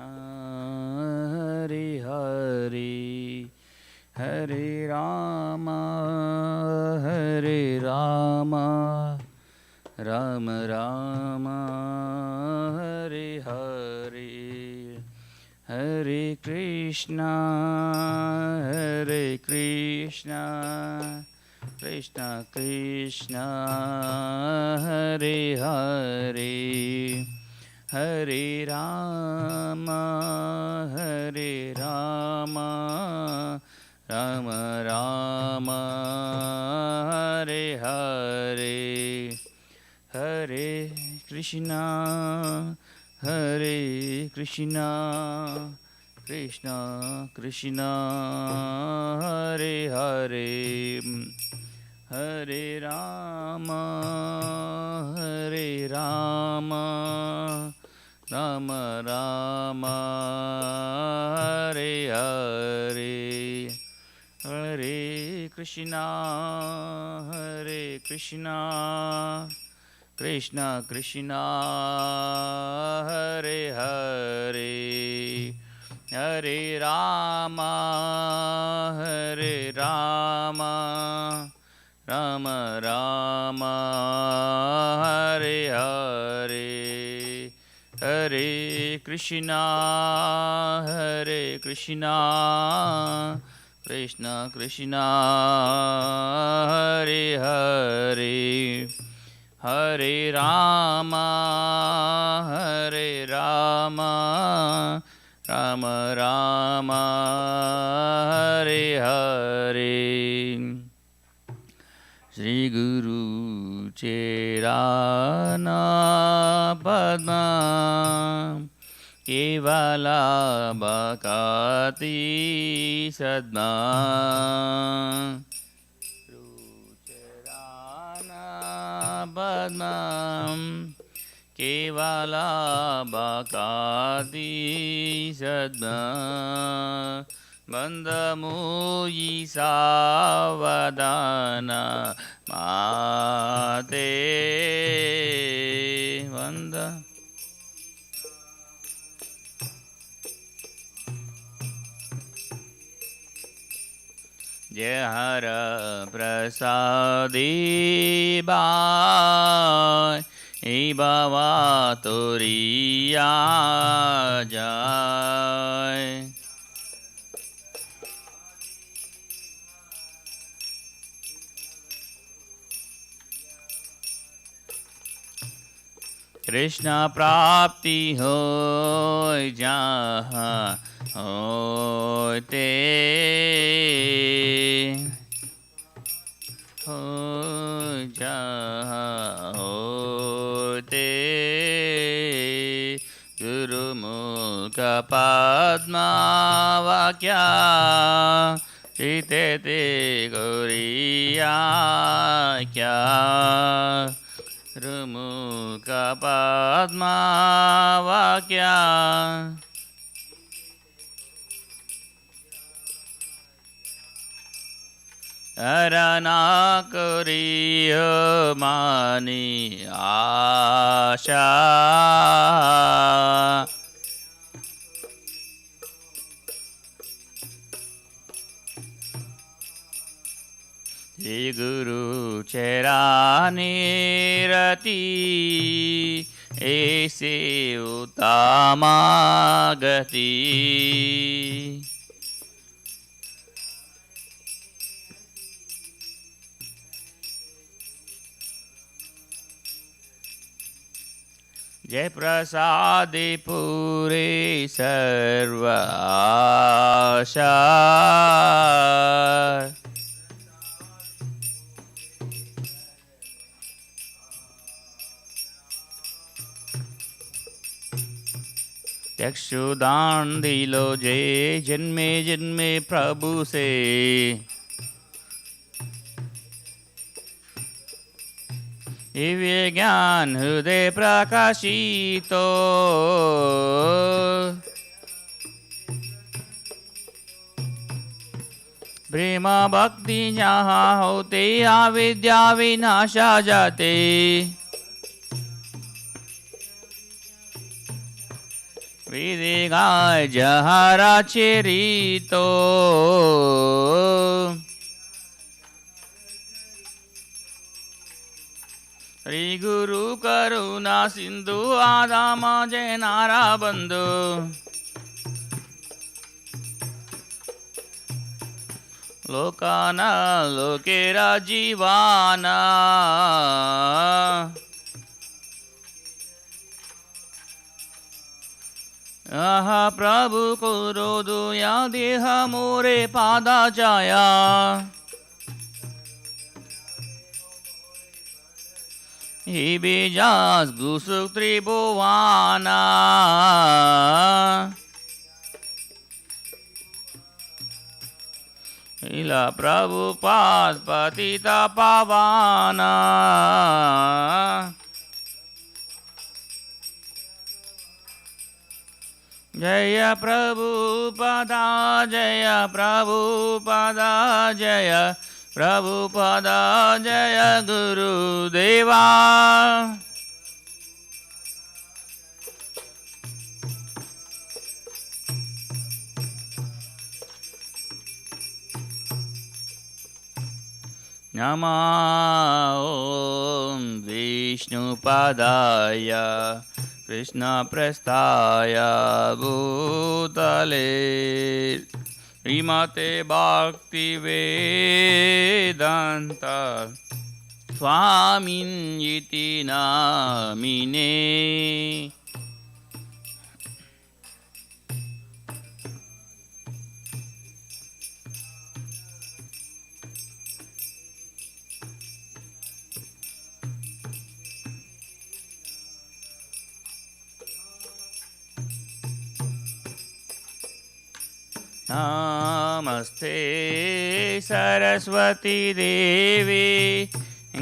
Hare Hare Hare Rama Hare Rama Rama Rama Hare Hare Hare Krishna Hare Krishna Krishna Krishna Hare Hare Hare Rama Hare Rama Rama Rama Hare Hare Hare Krishna Hare Krishna Krishna Krishna Hare Hare Hare Rama Hare Rama Rama Rama Hare Hare Hare Krishna Hare Krishna Krishna Krishna Hare Hare Hare Rama Hare Rama Rama Rama Hare Hare Hare Krishna Hare Krishna Krishna Krishna Hare Hare Hare Rama Hare Rama Rama Rama Hare Hare Shri Guru Cherana Padma Kevala Bhakati Sadma Rucherana Padma Kevala Bhakati Sadma Bandamuyi Savadana Mate Banda जय हर प्रसादी bye बाबा तोरिया जाय। कृष्ण प्राप्ति हो जहाँ होते हो जहाँ होते गुरुमुख पद्मा वाक्या चिते ते गौरिया क्या गुरुमुख पद्मा वाक्या अरना करिय मानी आशा श्री गुरु चरानी रति ऐसे उत्तमा गति। जय प्रसादे पूरे सर्व आशा चक्षुदान दिलो जे जन्मे जन्मे प्रभु से दिव्य ज्ञान हृदय प्रकाशितो प्रेम भक्ति जहाँ होते अविद्या विनाशा जाते। विधि गाय जहरा चेरितो श्री गुरु करुणा सिंधु आदाम जय नारा बंधु लोकाना लोकेरा जीवाना आहा प्रभु को रोदुया देह मोरे पादा जाया ही बीजास गुसुक त्रिभुवाना इला प्रभु पाद पतिता पावाना जय प्रभु पदा जय प्रभु पदा जय प्रभुपदा जय गुरुदेवा। नमः ॐ विष्णुपदाय कृष्णप्रस्थाय भूतले श्रीमते भक्ति वेदांत स्वामिन्यति नामिने। नमस्ते सरस्वती देवी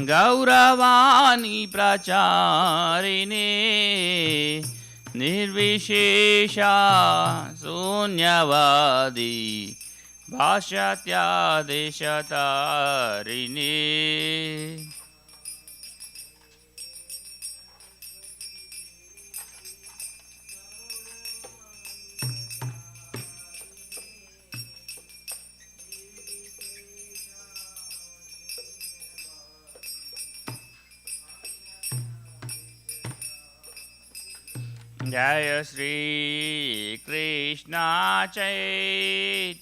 गौरवाणी प्रचारिणे निर्विशेषा शून्यवादी भाष्यात्यादेशतारिणे।
Jaya Shri Krishna Chaitanya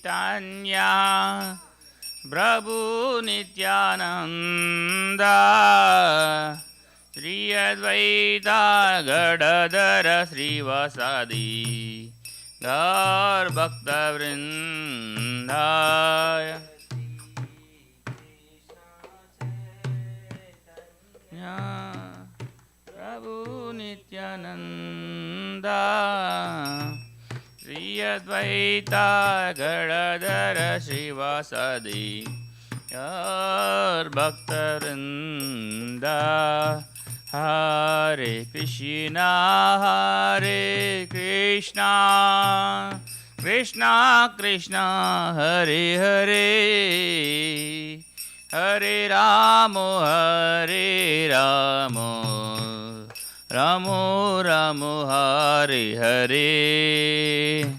Prabhu Nityananda Shri Advaita Gadadara Srivasadi Gaur Bhakta Vrindaya Prabhu Nityananda Shri Advaita Gadadara Srivasadi Gaur Bhakta Vrinda Hare Krishna Krishna Krishna Hare Hare Hare Ramo Ramo Ramo Hare Hare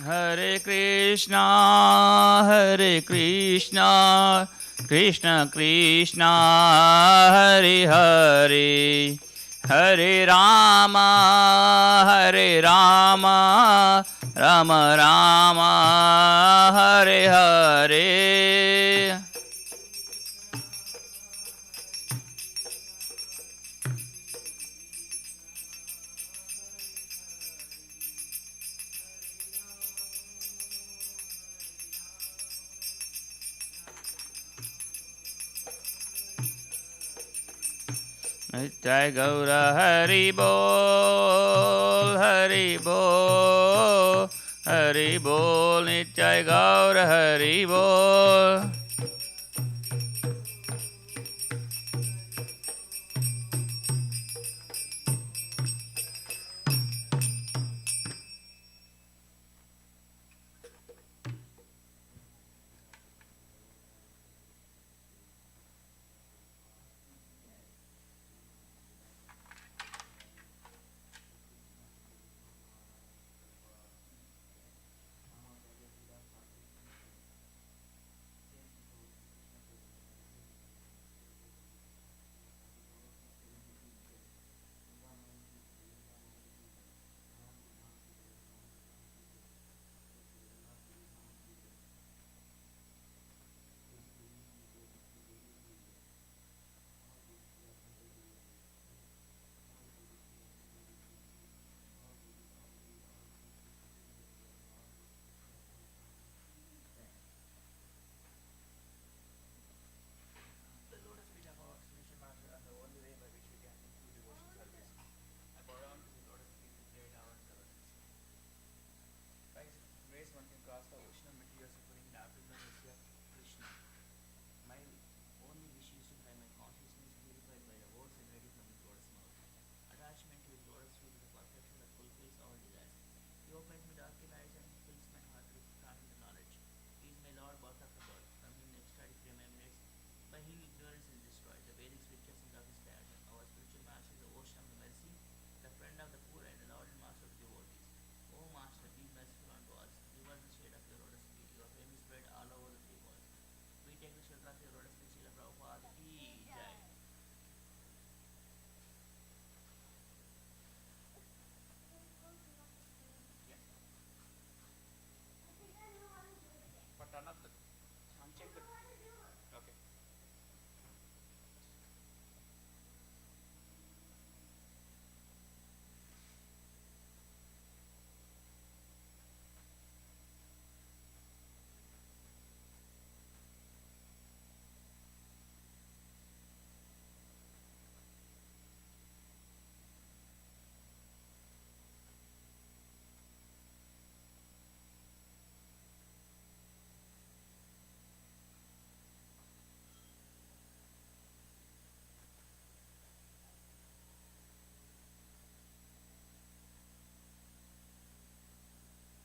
Hare Krishna Krishna Krishna Hare Hare Hare Rama Rama Rama Hare Hare Jai Gaura Hari Bol Hari Bol Hari Bol Nityai Gaura Hari Bol